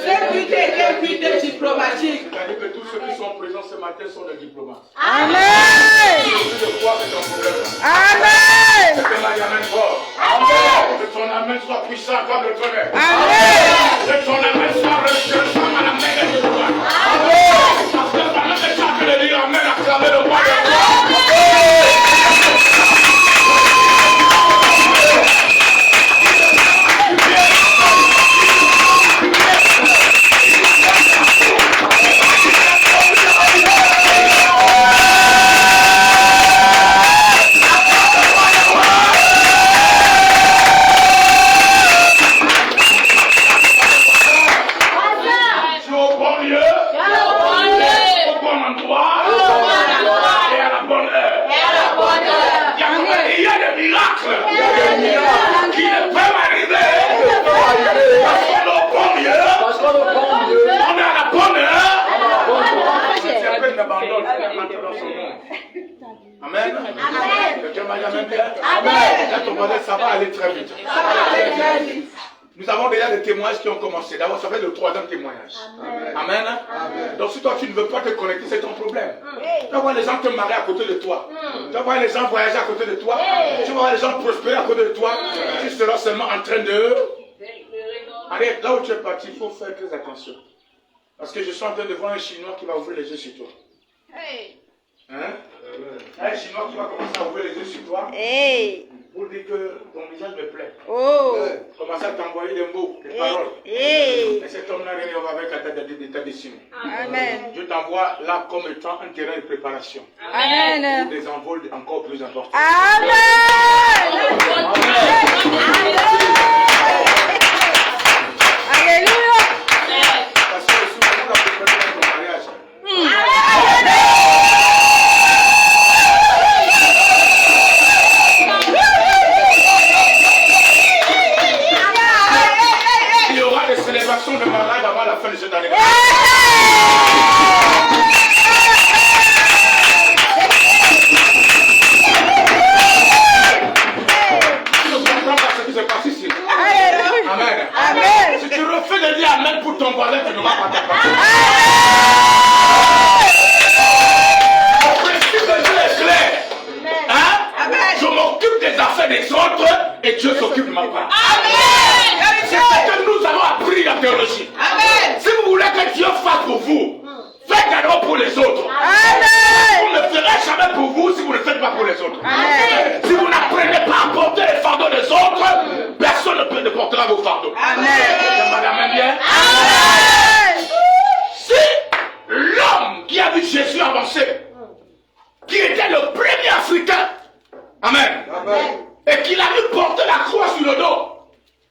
Sécurité diplomatique. C'est-à-dire que tous ceux qui sont présents ce matin sont des diplomates. Amen. Amen. Que ton fort. Amen. Que ton amen soit puissant comme le tonnerre. Amen. Que ton amen soit recherchant à la main des diplomates. Amen. Parce que pendant que tu as pu le dire amen, acclamer le roi de roi. Amen. Amen. Ton modèle, ça va aller très vite. Nous avons déjà des témoignages qui ont commencé. D'abord, ça fait le 3e témoignage. Amen. Amen. Donc, si toi, tu ne veux pas te connecter, c'est ton problème. Tu vas voir les gens te marier à côté de toi. Tu vas voir les gens voyager à côté de toi. Tu vas voir les gens prospérer à côté de toi. Tu seras seulement en train de... Allez, là où tu es parti, il faut faire très attention. Parce que je suis en train de voir un Chinois qui va ouvrir les yeux sur toi. Hein? Un Chinois qui va commencer à ouvrir les yeux sur toi. Pour dire que ton visage me plaît. Commencer à t'envoyer des mots, des paroles. Et cet homme-là va avec ta destinée. Amen. Je t'envoie là comme étant un terrain de préparation. Amen. Pour des envols encore plus importants. Amen. Alléluia. Parce que souvent, on a préparé ton mariage. Il y aura des célébrations de mariage avant la fin de cette année. Tu ne comprends pas ce qui se passe ici. Amen. Amen. Si tu refais de dire Amen pour ton voisin, tu n'auras pas ta part. Le principe de Dieu est clair. Hein? Je m'occupe des affaires des autres et Dieu s'occupe de ma part. C'est ce que nous avons appris en théologie. Si vous voulez que Dieu fasse pour vous, faites d'abord pour les autres. Vous ne ferez jamais pour vous si vous ne faites pas pour les autres. Si vous n'apprenez pas à porter les fardeaux des autres, personne ne portera vos fardeaux. Madame bien. Si l'homme qui a vu Jésus avancer, qui était le premier Africain, Amen, et qu'il a vu porter la croix sur le dos,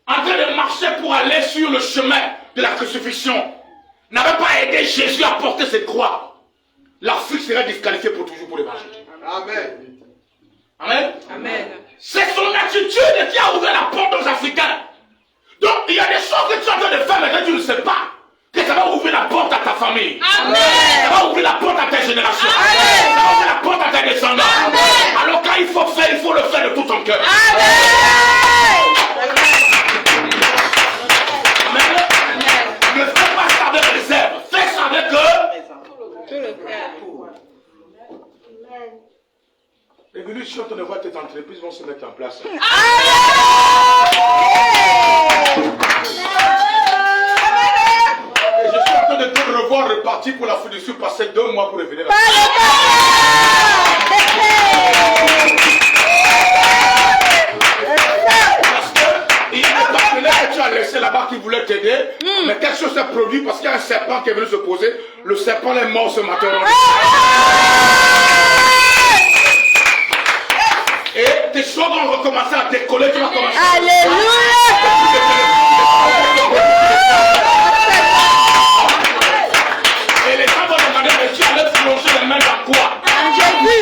en train de marcher pour aller sur le chemin de la crucifixion, n'avait pas aidé Jésus à porter cette croix, l'Afrique serait disqualifiée pour toujours pour l'évangile. Amen. C'est son attitude qui a ouvert la porte aux Africains. Donc il y a des choses que tu es en train de faire mais que tu ne sais pas. Que ça va ouvrir la porte à ta famille. Ça va ouvrir la porte à ta génération. Ça va ouvrir la porte à tes descendants. Alors quand il faut faire, il faut le faire de tout ton cœur. Ne fais pas ça avec réserve. Fais ça avec eux. L'évolution de voir tes entreprises vont se mettre en place. Et je suis en train de te revoir repartir pour l'Afrique du Sud, passer 2 mois pour revenir. Parce qu'il y a des partenaires que tu as laissé là-bas qui voulaient t'aider, mais quelque chose s'est produit parce qu'il y a un serpent qui est venu se poser. Le serpent est mort ce matin. Et tes choses vont recommencer à décoller, tu vas commencer. Et les gens vont demander, mais tu allais plonger les mains dans quoi?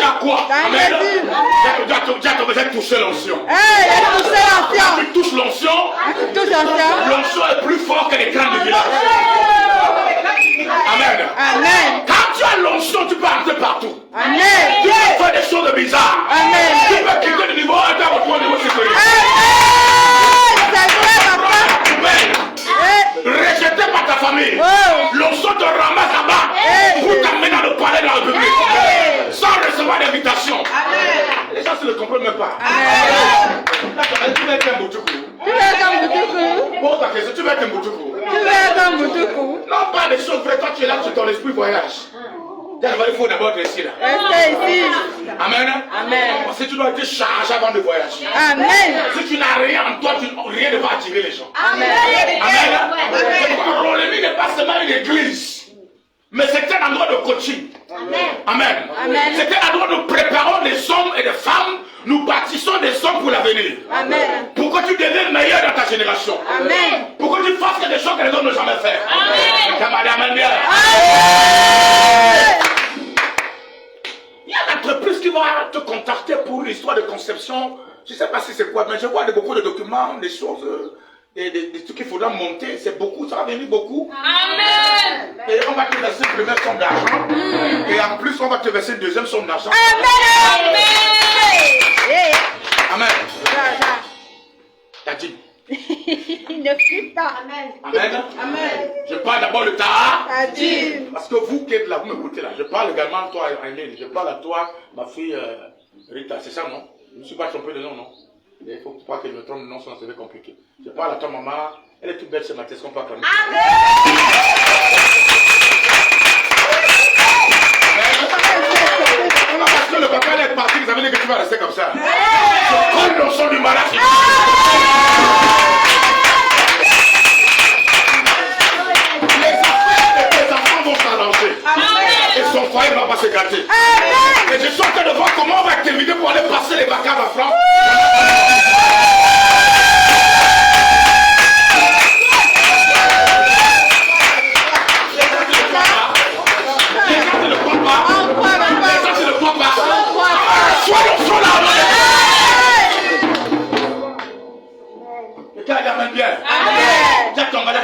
Dans quoi? Amen. Tu as touché l'onction. Tu touches l'onction. L'onction est plus fort que les crânes du village. Amen. Quand tu as l'onction, tu peux entrer partout. Tu peux faire des choses bizarres. Tu peux quitter le niveau 1 et retrouver le niveau supérieur. irritation. Les gens ne le comprennent même pas. Là, tu vas être un boutoukou. Tu veux être un boutoukou? Pose ta question, tu vas être un boutoukou. Tu veux être un boutoukou? Non, pas des choses vraies. Toi, tu es là, ton esprit voyage. Il faut d'abord rester là. Restez ici. Amen. Amen. Parce que tu dois être chargé avant de voyager. Amen. Si tu n'as rien en toi, rien ne va attirer les gens. Amen. Amen. L'ennemi n'est pas seulement une église, mais c'est un endroit de coaching. Amen. Amen. C'est un endroit où nous préparons des hommes et des femmes. Nous bâtissons des hommes pour l'avenir. Amen. Pour que tu deviennes meilleur dans ta génération. Amen. Pour que tu fasses des choses que les autres n'ont jamais fait. Amen. Il y a une entreprise qui va te contacter pour une histoire de conception. Je ne sais pas si c'est quoi, mais je vois beaucoup de documents, des choses, des trucs qu'il faudra monter. C'est beaucoup, ça va venir beaucoup. Amen. Et on va te verser une première somme d'argent. Et en plus, on va te verser une deuxième somme d'argent. Amen. Amen. T'as dit. Ne fuis pas. Amen. Amen. Amen. Je parle d'abord de ta. Adine. Parce que vous qui êtes là, vous m'écoutez là. Je parle également à toi, Aïnel. Je parle à toi, ma fille Rita. C'est ça, non? Je ne me suis pas trompé de nom, non? Il faut pas que je me trompe de nom, sinon ça va être compliqué. Je parle à ta maman. Elle est toute belle ce matin, est-ce qu'on peut acclamer? Parce que le papa est parti, vous avez dit que tu vas rester comme ça. Comme le son du malade. Les enfants vont s'arranger. Et son foyer ne va pas se gâter. Et je suis en train de voir comment on va terminer pour aller passer les vacances en France.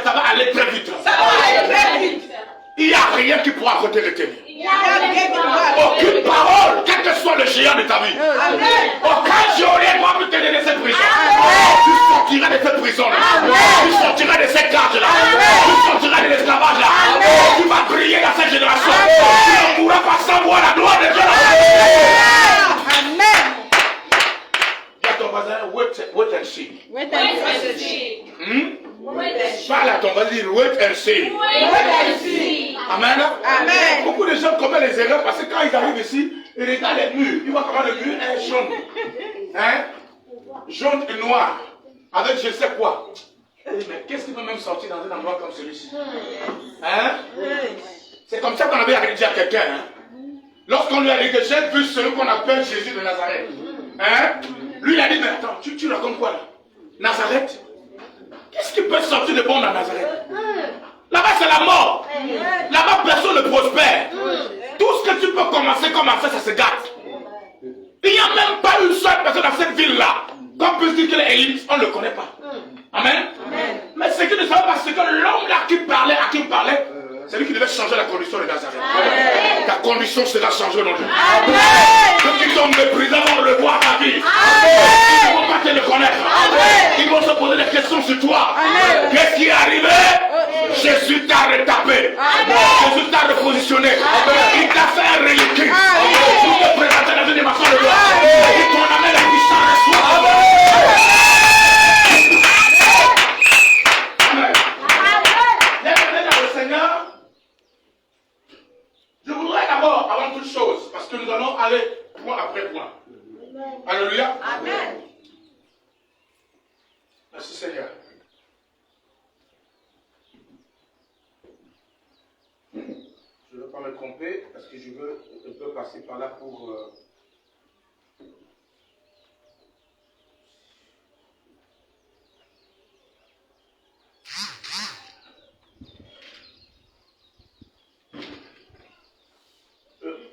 Ça va aller très vite. Il n'y a rien qui pourra te retenir. Aucune parole, quel que soit le géant de ta vie. Aucun géant ne pourra plus te donner cette prison. Tu sortiras de cette prison-là. Tu sortiras de cette cage-là. Tu sortiras de l'esclavage-là. Tu vas briller dans cette génération. Tu ne pourras pas savoir la gloire de Dieu. Amen. Dis à ton voisin, wait and see. Wait and see. Parle à ton voisin, wait and see. Amen. Amen. Beaucoup de gens commettent les erreurs parce que quand ils arrivent ici, ils regardent les murs. Ils voient comment le mur est jaune. Hein? Jaune et noir. Avec je sais quoi. Mais qu'est-ce qui peut même sortir dans un endroit comme celui-ci? Hein? C'est comme ça qu'on avait dit à quelqu'un. Hein? Lorsqu'on lui a dit que j'ai vu celui qu'on appelle Jésus de Nazareth. Hein? Lui il a dit, mais attends, tu racontes quoi là? Nazareth? Qu'est-ce qui peut sortir de bon dans Nazareth? Là-bas c'est la mort. Là-bas personne ne prospère. Tout ce que tu peux commencer, ça se gâte. Il n'y a même pas une seule personne dans cette ville-là qu'on peut dire que l'élite, on ne le connaît pas. Amen. Mais ce que nous savons pas, c'est que l'homme là à qui il parlait, c'est lui qui devait changer la condition de Nazareth. Ta condition sera changée au nom de Dieu. Ceux qui t'ont méprisé vont le voir ta vie. Ils ne vont pas te le connaître. Ils vont se poser des questions sur toi. Qu'est-ce qui est arrivé? Jésus t'a retapé. Jésus t'a repositionné. Il t'a fait un reliquat pour te présenter dans une dimension de gloire. Et ton amène la puissance reçoit. Je voudrais d'abord, avant toute chose, parce que nous allons aller point après point. Alléluia. Amen. Merci Seigneur. Je ne veux pas me tromper, parce que je peux passer par là pour...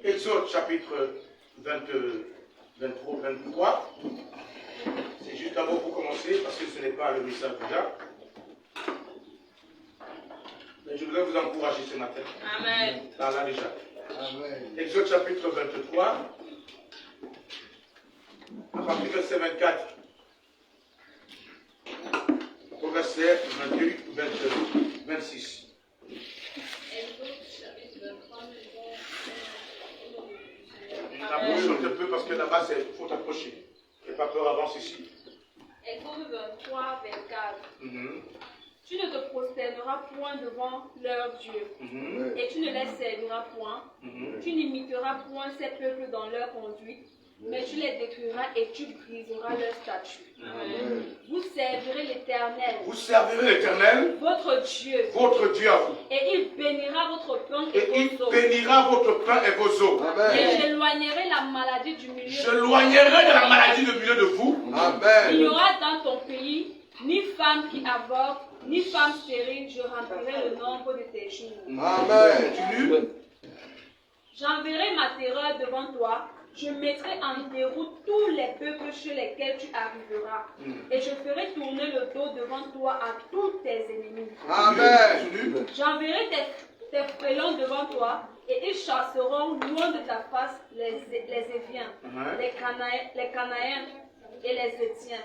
Exode chapitre 23. C'est juste d'abord pour commencer, parce que ce n'est pas le message déjà. Mais je voudrais vous encourager ce matin. Amen. Là déjà. Amen. Exode chapitre 23. À partir du verset 24. Au verset 28, 26. peu parce que là-bas, il faut t'approcher. N'aie pas peur, avance ici. Exode 23, 24. Mhm. Tu ne te prosterneras point devant leurs dieux, et tu ne les serviras point. Tu n'imiteras point ces peuples dans leur conduite, mais tu les détruiras et tu briseras leurs statuts. Vous servirez l'Éternel, Vous servirez l'Éternel, votre Dieu, à vous. et il bénira votre pain Et et il vos eaux. bénira votre pain et vos eaux. Et j'éloignerai la maladie du milieu. Je loignerai de la maladie du milieu de vous. Il n'y aura dans ton pays ni femme qui avorte, ni femme stérile. Je remplirai le nombre de tes jours. Continue. J'enverrai ma terreur devant toi. Je mettrai en déroute tous les peuples chez lesquels tu arriveras. Et je ferai tourner le dos devant toi à tous tes ennemis. Continue. J'enverrai tes frélons devant toi, et ils chasseront loin de ta face les Éviens, les Canaïens et les Étiens.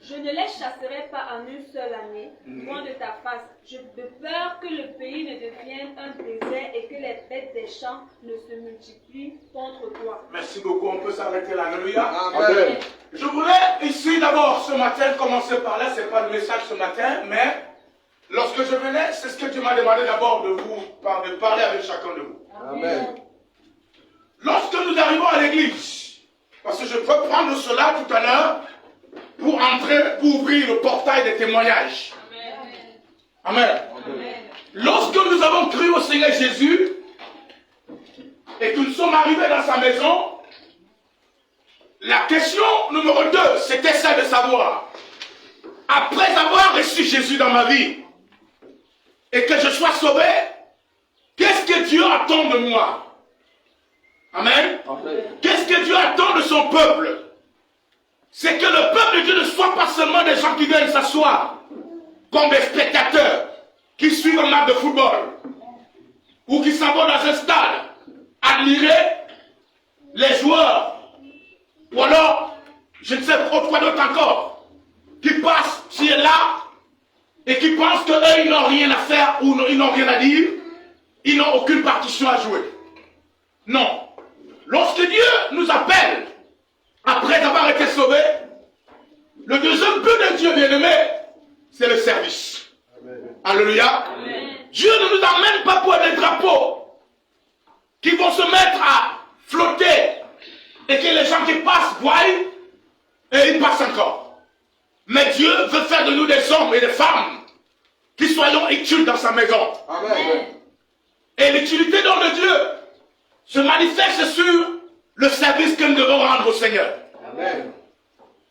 Je ne les chasserai pas en une seule année, loin de ta face, de peur que le pays ne devienne un désert et que les bêtes des champs ne se multiplient contre toi. Merci beaucoup, on peut s'arrêter là. Alléluia. Amen. Je voudrais ici d'abord ce matin commencer par là, ce n'est pas le message ce matin, mais lorsque je venais, c'est ce que Dieu m'a demandé d'abord de parler avec chacun de vous. Amen. Lorsque nous arrivons à l'église, parce que je peux prendre cela tout à l'heure pour entrer, pour ouvrir le portail des témoignages. Amen. Amen. Lorsque nous avons cru au Seigneur Jésus et que nous sommes arrivés dans sa maison, la question numéro 2, c'était celle de savoir, après avoir reçu Jésus dans ma vie et que je sois sauvé, qu'est-ce que Dieu attend de moi? Amen. Qu'est-ce que Dieu attend de son peuple? C'est que le peuple de Dieu ne soit pas seulement des gens qui viennent s'asseoir comme des spectateurs qui suivent un match de football ou qui s'en vont dans un stade admirer les joueurs ou alors, je ne sais pas quoi d'autre encore, qui passent ci et là et qui pensent qu'eux, ils n'ont rien à faire ou ils n'ont rien à dire, ils n'ont aucune partition à jouer. Non. Lorsque Dieu nous appelle, après avoir été sauvés, le deuxième but de Dieu bien-aimé, c'est le service. Amen. Alléluia. Amen. Dieu ne nous emmène pas pour des drapeaux qui vont se mettre à flotter et que les gens qui passent voient et ils passent encore. Mais Dieu veut faire de nous des hommes et des femmes qui soyons utiles dans sa maison. Amen. Et l'utilité donc de Dieu se manifeste sur le service que nous devons rendre au Seigneur. Amen.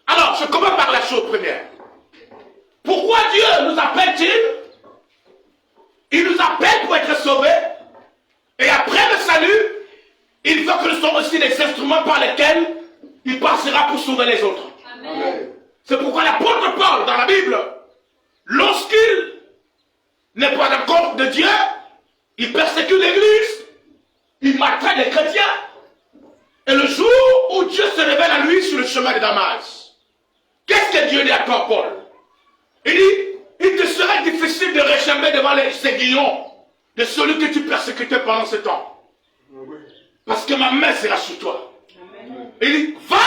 Alors, je commence par la chose première. Pourquoi Dieu nous appelle-t-il? Il nous appelle pour être sauvés. Et après le salut, il veut que nous soyons aussi des instruments par lesquels il passera pour sauver les autres. Amen. C'est pourquoi l'apôtre Paul, dans la Bible, lorsqu'il n'est pas d'accord de Dieu, il persécute l'Église, il maltraite les chrétiens. Et le jour où Dieu se révèle à lui sur le chemin de Damas, qu'est-ce que Dieu dit à toi, Paul? Il dit, il te serait difficile de réclamer devant les aiguillons de celui que tu persécutais pendant ce temps. Parce que ma main sera sur toi. Il dit, va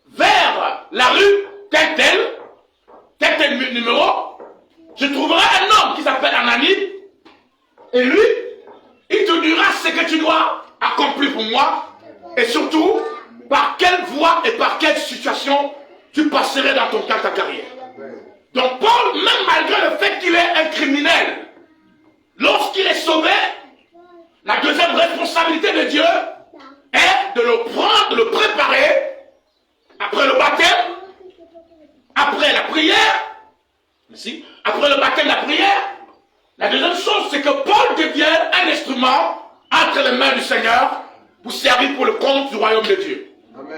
vers la rue tel numéro, je trouverai un homme qui s'appelle Anani, et lui, il te dira ce que tu dois accomplir pour moi, et surtout, par quelle voie et par quelle situation tu passerais dans ton cas ta carrière. Donc Paul, même malgré le fait qu'il est un criminel, lorsqu'il est sauvé, la deuxième responsabilité de Dieu est de le prendre, de le préparer, après le baptême, après la prière, après le baptême, la prière. La deuxième chose, c'est que Paul devient un instrument entre les mains du Seigneur pour servir pour le compte du royaume de Dieu. Amen.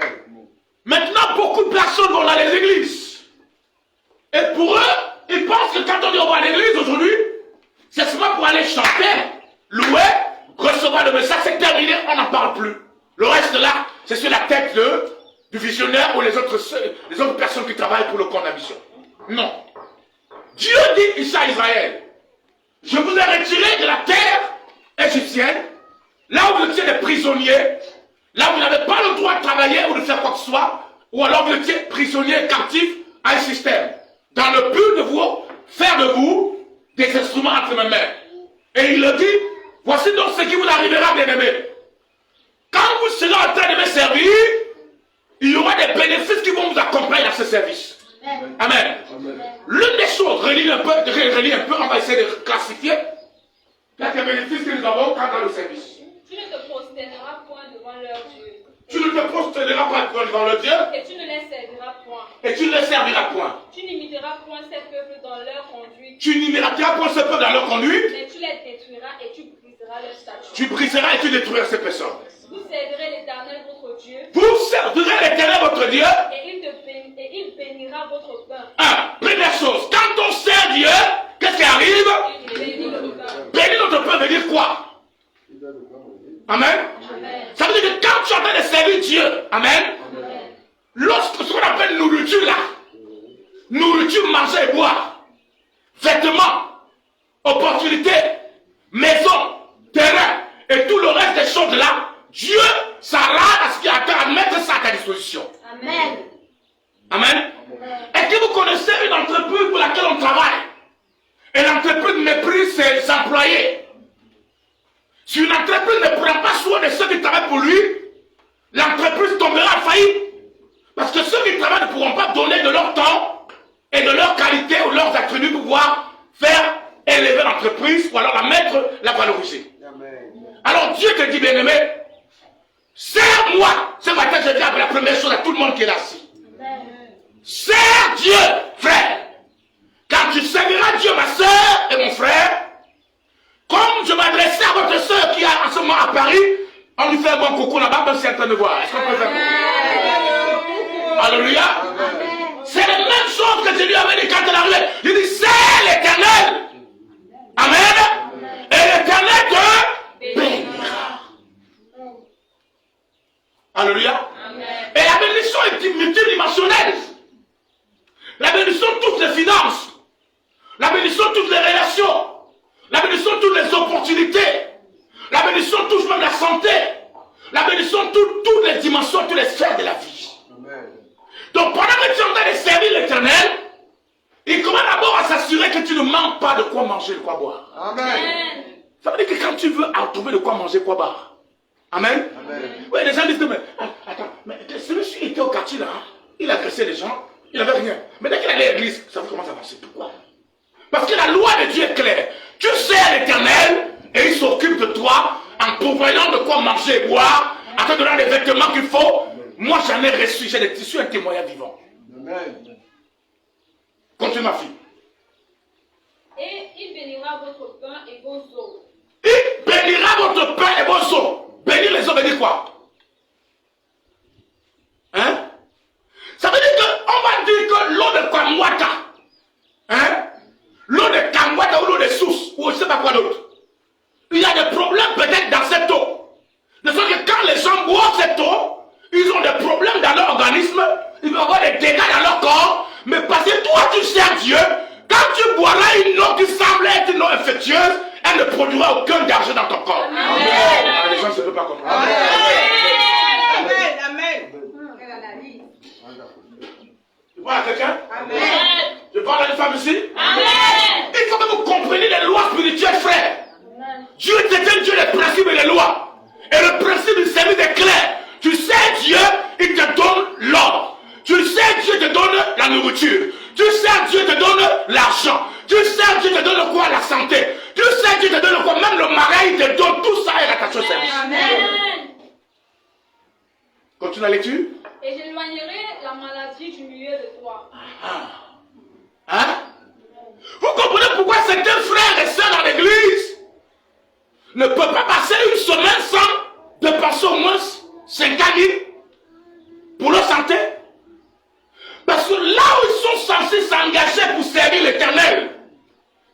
Maintenant, beaucoup de personnes vont dans les églises. Et pour eux, ils pensent que quand on dit on va à l'église aujourd'hui, c'est seulement pour aller chanter, louer, recevoir le message, c'est terminé, on n'en parle plus. Le reste là, c'est sur la tête du visionnaire ou les autres personnes qui travaillent pour le compte de la mission. Non. Dieu dit ici à Israël, je vous ai retiré de la terre égyptienne, là où vous étiez des prisonniers, Là, vous n'avez pas le droit de travailler ou de faire quoi que ce soit, ou alors vous étiez prisonnier, captif à un système, dans le but de vous faire de vous des instruments entre mes mains. Et il le dit, voici donc ce qui vous arrivera, bien-aimés. Quand vous serez en train de me servir, il y aura des bénéfices qui vont vous accompagner dans ce service. Amen. L'une des choses, relis un peu, on va essayer de classifier quelques bénéfices que nous avons quand dans le service. Tu ne te prosterneras point devant leur Dieu. Tu ne te prosterneras pas devant le Dieu. Et tu ne les serviras point. Et tu ne les serviras point. Tu n'imiteras point ces peuples dans leur conduite. Tu n'imiteras point ce peuple dans leur conduite. Mais tu les détruiras et tu briseras leur statut. Tu briseras et tu détruiras ces personnes. Vous servirez l'Éternel votre Dieu. Vous servirez l'Éternel votre Dieu. Et il bénira votre pain. Première chose, quand on sert Dieu, qu'est-ce qui arrive? Il bénit le pain. Bénir notre pain veut dire quoi? Amen. Amen. Ça veut dire que quand tu es en train de servir Dieu, amen, lorsque ce qu'on appelle nourriture là, nourriture, manger et boire, vêtements, opportunités, maison, terrain et tout le reste des choses là, Dieu s'arrête à ce qu'il attend à mettre ça à ta disposition. Amen. Amen. Est-ce que vous connaissez une entreprise pour laquelle on travaille et l'entreprise méprise ses employés? Si une entreprise ne prend pas soin de ceux qui travaillent pour lui, l'entreprise tombera en faillite. Parce que ceux qui travaillent ne pourront pas donner de leur temps et de leur qualité ou leurs attributs pour pouvoir faire élever l'entreprise ou alors la valoriser. Amen. Alors Dieu te dit, bien-aimé, sers-moi. Ce matin, je dis la première chose à tout le monde qui est là. Sers Dieu, frère. Quand tu serviras Dieu, ma soeur et mon frère, comme je m'adressais à votre soeur qui est en ce moment à Paris, on lui fait un bon coucou là-bas, même si elle est en train de voir. Est-ce qu'on peut faire Alléluia. C'est la même chose que je lui avais dit quand elle arrivait. Il dit, c'est l'Éternel. Amen. Et l'Éternel te bénira. Alléluia. Et la bénédiction est multidimensionnelle. La bénédiction touche les finances. La bénédiction touche les relations. La bénédiction touche les opportunités. La bénédiction touche même la santé. La bénédiction touche toutes les dimensions, toutes les sphères de la vie. Amen. Donc pendant que tu es en train de servir l'Éternel, il commence d'abord à s'assurer que tu ne manques pas de quoi manger, de quoi boire. Amen. Ça veut dire que quand tu veux trouver de quoi manger, quoi boire. Amen. Amen. Oui, les gens disent, mais attends, mais celui-ci était au quartier là, hein? Il a agressé les gens, il n'avait rien. Mais dès qu'il allait à l'église, ça commence à avancer. Pourquoi? Parce que la loi de Dieu est claire. Tu sers l'Éternel et il s'occupe de toi en pourvoyant de quoi manger et boire, en te donnant les vêtements qu'il faut. Moi, j'en ai reçu, j'ai des tissus, un témoignage vivant. Amen. Continue, ma fille. Et il bénira votre pain et vos eaux. Il bénira votre pain et vos eaux. Bénir les eaux veut dire quoi? Hein? Ça veut dire qu'on va dire que l'eau de Kamwata, hein? L'eau de Kamwata ou l'eau de source, ou je ne sais pas quoi d'autre. Il y a des problèmes peut-être dans cette eau. De sorte que quand les gens boivent cette eau, ils ont des problèmes dans leur organisme, ils vont avoir des dégâts dans leur corps, mais parce que toi tu sers Dieu, quand tu boiras une eau qui semble être une eau infectieuse, elle ne produira aucun danger dans ton corps. Amen. Les gens ne se peuvent pas comprendre. Amen. Amen. Amen. Tu parles à quelqu'un? Amen. Je parle à une femme ici? Amen. Il faut que vous compreniez les lois spirituelles, frère. Dieu est un Dieu des principes et des lois. Et le principe du service est clair. Tu sais Dieu, il te donne l'ordre. Tu sais Dieu te donne la nourriture. Tu sais Dieu te donne l'argent. Tu sais Dieu te donne quoi? La santé. Tu sais Dieu te donne quoi? Même le mariage, il te donne tout ça et rattaché au service. Amen. Continue la lecture. Et j'éloignerai la maladie du milieu de toi. Hein? Vous comprenez pourquoi certains frères et sœurs dans l'église ne peuvent pas passer une semaine sans dépenser au moins 50 000 pour leur santé? Parce que là où ils sont censés s'engager pour servir l'Éternel,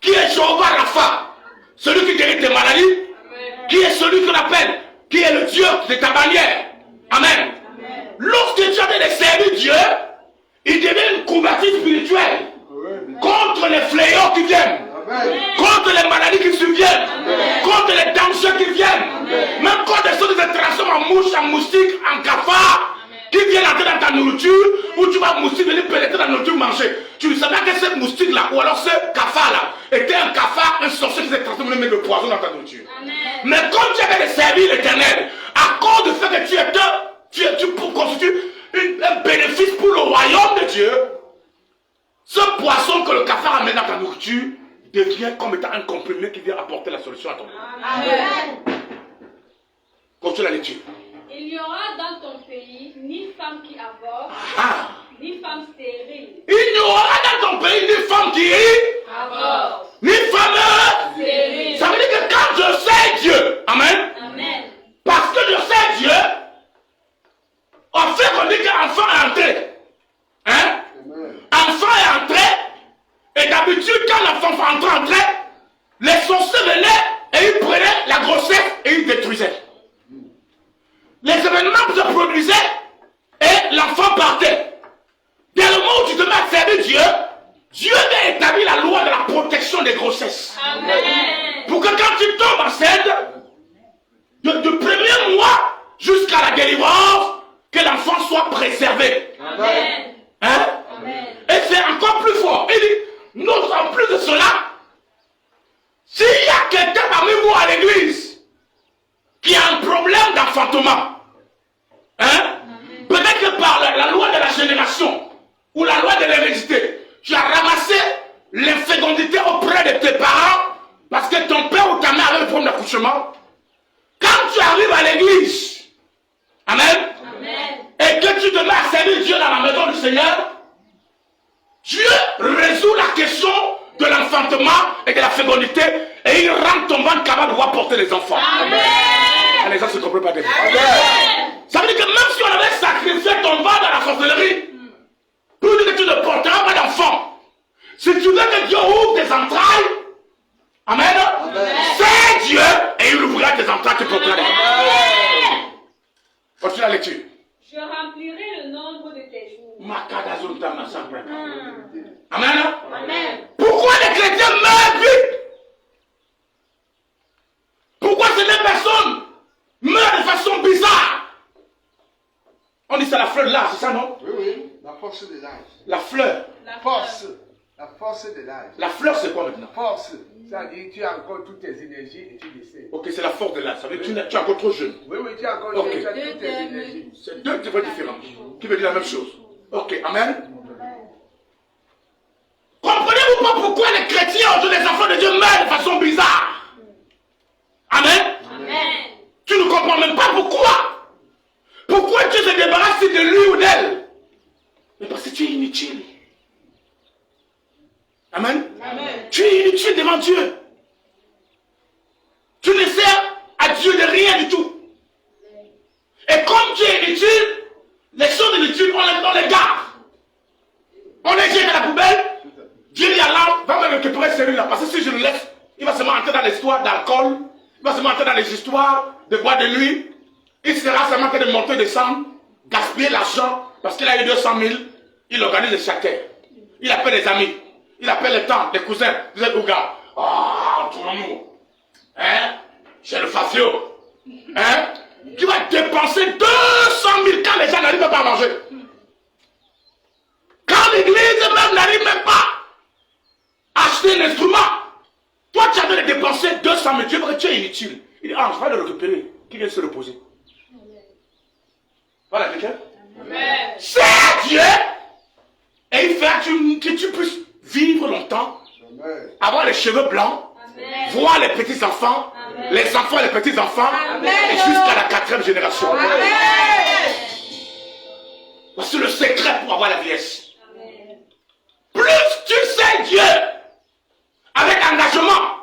qui est Jéhovah Rapha, celui qui guérit tes maladies, Amen. Qui est celui qu'on appelle, qui est le Dieu de ta bannière. Amen. Amen. Lorsque tu as de servir Dieu, il devient une couverture spirituelle contre les fléaux qui viennent, Amen. Contre les maladies qui surviennent, Amen. Contre les dangers qui viennent. Amen. Même quand des choses se transforment en mouche, en moustique, en cafard, qui viennent entrer dans ta nourriture, ou tu vas moustique venir pénétrer dans la nourriture manger. Tu ne savais que ce moustique-là, ou alors ce cafard-là, était un cafard, un sorcier qui s'est transformé et met le poison dans ta nourriture. Mais comme tu avais servi l'Éternel, à cause du fait que tu constitues un bénéfice pour le royaume de Dieu, ce poisson que le cafard amène dans ta nourriture devient comme étant un comprimé qui vient apporter la solution à ton vie. Continue la lecture. Il n'y aura dans ton pays ni femme qui avorte, ni femme stérile. Il n'y aura dans ton pays ni femme qui Avorte. ni femme Stérile. Ça veut dire que quand je sais Dieu, amen, Amen. parce que je sais Dieu, on fait qu'on dit qu'enfant est entré. Hein? Enfant est entré, et d'habitude, quand l'enfant entrait, les sorciers venaient et ils prenaient la grossesse et ils détruisaient. Les événements se produisaient et l'enfant partait. Dès le moment où tu te mets à servir Dieu, Dieu vient établir la loi de la protection des grossesses. Amen. Pour que quand tu tombes enceinte, du premier mois jusqu'à la délivrance, que l'enfant soit préservé. Amen. Hein? Amen. Et c'est encore plus fort. Il dit, nous, en plus de cela, s'il y a quelqu'un parmi vous à l'église qui a un problème d'enfantement, hein? Peut-être que par la loi de la génération ou la loi de l'hérédité, tu as ramassé l'infécondité auprès de tes parents parce que ton père ou ta mère avait un problème d'accouchement. Quand tu arrives à l'église, amen, et que tu te mets à servir Dieu dans la maison du Seigneur, Dieu résout la question de l'enfantement et de la fécondité et il rend ton ventre capable de pouvoir porter les enfants. Amen. Et les gens ne se comprennent pas des fois. Ça veut dire que même si on avait sacrifié ton ventre dans la sorcellerie, pour dire que tu ne porteras pas d'enfant, si tu veux que Dieu ouvre tes entrailles, amen, c'est Dieu et il ouvrira tes entrailles, tu porteras des enfants. Continue la lecture. Je remplirai le nombre de tes jours. Amen. Amen. Pourquoi les chrétiens meurent vite? Pourquoi ces deux personnes meurent de façon bizarre? On dit c'est la fleur de l'âge, c'est ça non? Oui, la force de l'âge. La fleur. La force de l'âge. La fleur c'est quoi maintenant? Force, c'est-à-dire tu as encore toutes tes énergies et tu décèdes. Ok, c'est la force de l'âge, ça veut dire que tu es encore trop jeune. Oui, tu as encore Ok. déjà toutes tes énergies. C'est deux niveaux différents qui veulent dire la même chose. Ok, amen. Comprenez-vous pas pourquoi les chrétiens aujourd'hui, les enfants de Dieu meurent de façon bizarre? Amen. Amen. Tu ne comprends même pas pourquoi. Pourquoi Dieu se débarrasse de lui ou d'elle? Mais parce que tu es inutile. Amen. Tu es inutile devant Dieu. Tu ne sers à Dieu de rien du tout. Et comme tu es inutile, les choses inutiles, on les garde. On les jette à la poubelle. Dieu dit à l'âme, va me récupérer celui-là. Parce que si je le laisse, il va se entrer dans l'histoire d'alcool. Il va se entrer dans les histoires de boire de nuit. Il sera seulement que de monter et descendre, gaspiller l'argent, parce qu'il a eu 200 000. Il organise le château. Il appelle les amis. Il appelle les tantes, les cousins. Vous êtes où, gars? Ah, tournons-nous. Hein? Chez le Fafio. Hein? Qui va dépenser 200 000 quand les gens n'arrivent pas à manger. Quand l'église même n'arrive même pas à acheter l'instrument. Toi, tu avais dépensé 200 000. Dieu, tu es inutile. Il dit, ah, je vais le récupérer. Qui vient se reposer? Voilà, quelqu'un? C'est Dieu. Et il fait que tu puisses vivre longtemps, avoir les cheveux blancs, voir les petits-enfants, les enfants et les petits-enfants, et jusqu'à la 4e génération. Voici le secret pour avoir la vieillesse. Plus tu sais Dieu, avec engagement,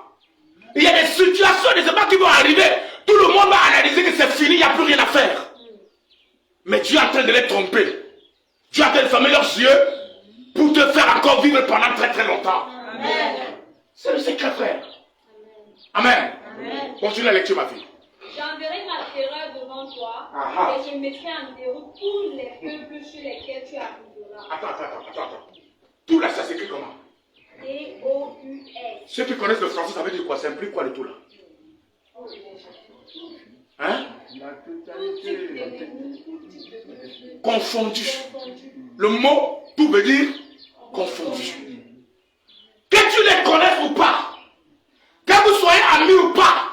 il y a des situations, des époques qui vont arriver, tout le monde va analyser que c'est fini, il n'y a plus rien à faire. Mais Dieu est en train de les tromper. Dieu est en train de fermer leurs yeux pour te faire encore vivre pendant très très longtemps. C'est le secret, frère. Amen. Continue la lecture, ma fille. J'enverrai ma terreur devant toi et je mettrai en déroute tous les peuples sur lesquels tu arriveras. Attends. Tout là, ça s'écrit comment? T-O-U-S. Ceux qui connaissent le français, ça veut dire quoi? Ça implique quoi le tout là? Confondu. Le mot tout veut dire confondu. Que tu les connaisses ou pas, que vous soyez amis ou pas,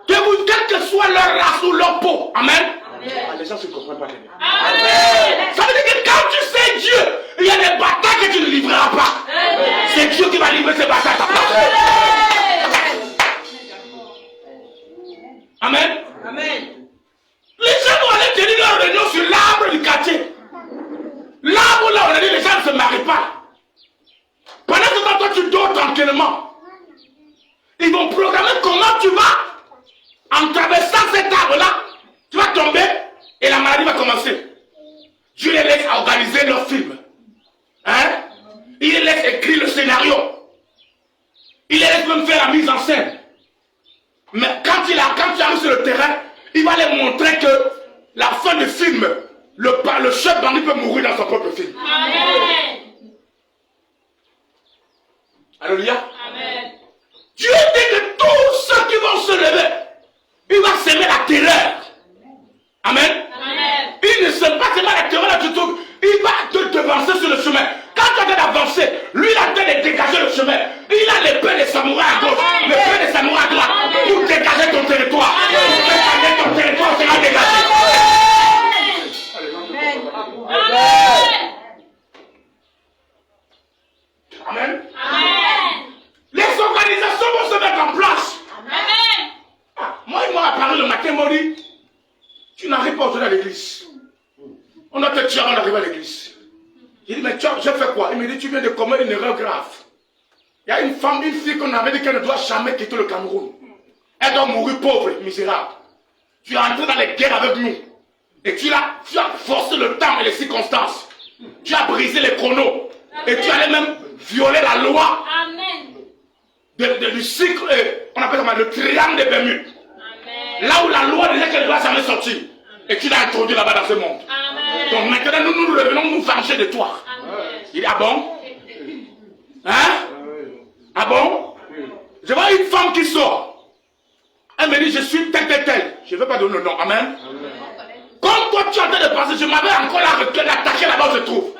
quelle que soit leur race ou leur peau. Amen. Ah, les gens ne se comprennent pas. Amen. Ça veut dire que quand tu sais Dieu, il y a des batailles que tu ne livreras pas. C'est Dieu qui va livrer ces batailles à ta place. Amen. Amen. Les gens vont aller tenir leur réunion sur l'arbre du quartier. L'arbre là, on a dit les gens ne se marient pas. Pendant ce temps, toi tu dors tranquillement. Ils vont programmer comment tu vas, en traversant cet arbre-là, tu vas tomber et la maladie va commencer. Dieu les laisse organiser leur film. Hein? Il les laisse écrire le scénario. Il les laisse même faire la mise en scène. Mais quand tu arrives sur le terrain, il va les montrer que la fin du film, le chef bandit peut mourir dans son propre film. Amen. Alléluia. Amen. Dieu dit que tous ceux qui vont se lever, il va s'aimer la terreur. Amen. Amen. Il ne sait pas s'aimer la terreur, il va te devancer sur le chemin. Quand tu as d'avancer, lui il a de dégager le chemin. Il a l'épée des samouraïs à gauche, l'épée des samouraïs à droite, pour dégager ton territoire. Pour ton territoire sera dégagé. Amen. Amen. Les organisations vont se mettre en place. Amen. Ah, moi, il m'a apparu le matin, il m'a dit, tu n'arrives pas aujourd'hui à l'église. On a te tuer avant d'arriver à l'église. J'ai dit, mais tu as fait quoi? Il me dit, tu viens de commettre une erreur grave. Il y a une femme, une fille qu'on avait dit qu'elle ne doit jamais quitter le Cameroun. Elle doit mourir pauvre, misérable. Tu es entré dans les guerres avec nous. Et tu as forcé le temps et les circonstances. Tu as brisé les chronos. Et tu allais même violer la loi. Amen. Du cycle, on appelle ça le triangle des Bermudes. Amen. Là où la loi disait qu'elle ne doit jamais sortir. Et tu l'as introduit là-bas dans ce monde. Amen. Donc maintenant, nous revenons nous venger de toi. Amen. Il dit, ah bon? Hein? Ah bon? Je vois une femme qui sort. Elle me dit, je suis tel. Je ne veux pas donner le nom. Amen. Comme toi, tu es en train de passer, je m'avais encore l'attaché là-bas où je trouve.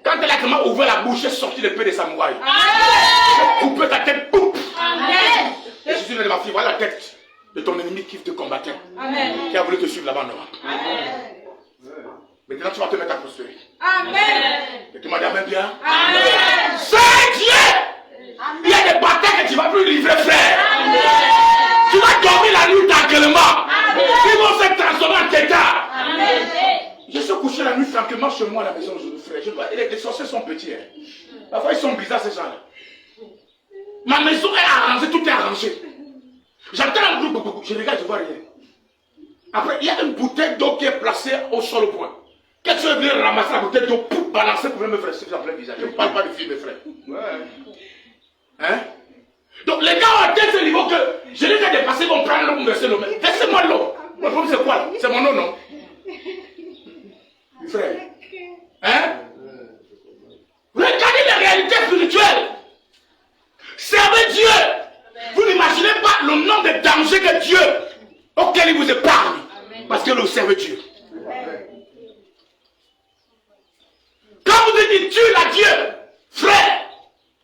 Quand elle a vraiment ouvert la bouche, elle est sortie l'épée des samouraïs. J'ai coupé ta tête, poup. Amen. Et je suis dit, ma fille, voilà la tête de ton ennemi qui te combattait. Amen. Qui a voulu te suivre là-bas en Europe. Maintenant, tu vas te mettre à prospérer. Amen. Et tu m'as dit, amen bien. Amen. C'est Dieu. Il y a des batailles que tu ne vas plus livrer, frère. Amen. Tu vas dormir la nuit tranquillement. Ils vont se transformer en tétard. Amen. Je suis couché la nuit tranquillement chez moi à la maison de frère. Les sorciers sont petits. Hein. Parfois, ils sont bizarres, ces gens-là. Ma maison est arrangée, tout est arrangé. J'entends un groupe, je regarde, je ne vois rien. Après, il y a une bouteille d'eau qui est placée au sol au point. Quand tu veux venir ramasser la bouteille d'eau pour balancer pour me faire en plein visage. Je ne parle pas de filles, mes frères. Hein? Donc, les gars ont atteint ce niveau que je les ai dépassés, ils vont prendre l'eau pour verser l'eau. Laissez-moi l'eau. Le problème, c'est quoi là? C'est mon eau, non? Frère. Hein? Regardez les réalités spirituelles. Servez Dieu. Vous n'imaginez pas le nombre de dangers que Dieu, auquel il vous épargne. Parce que vous servez Dieu. Quand vous dites Dieu, la Dieu, frère,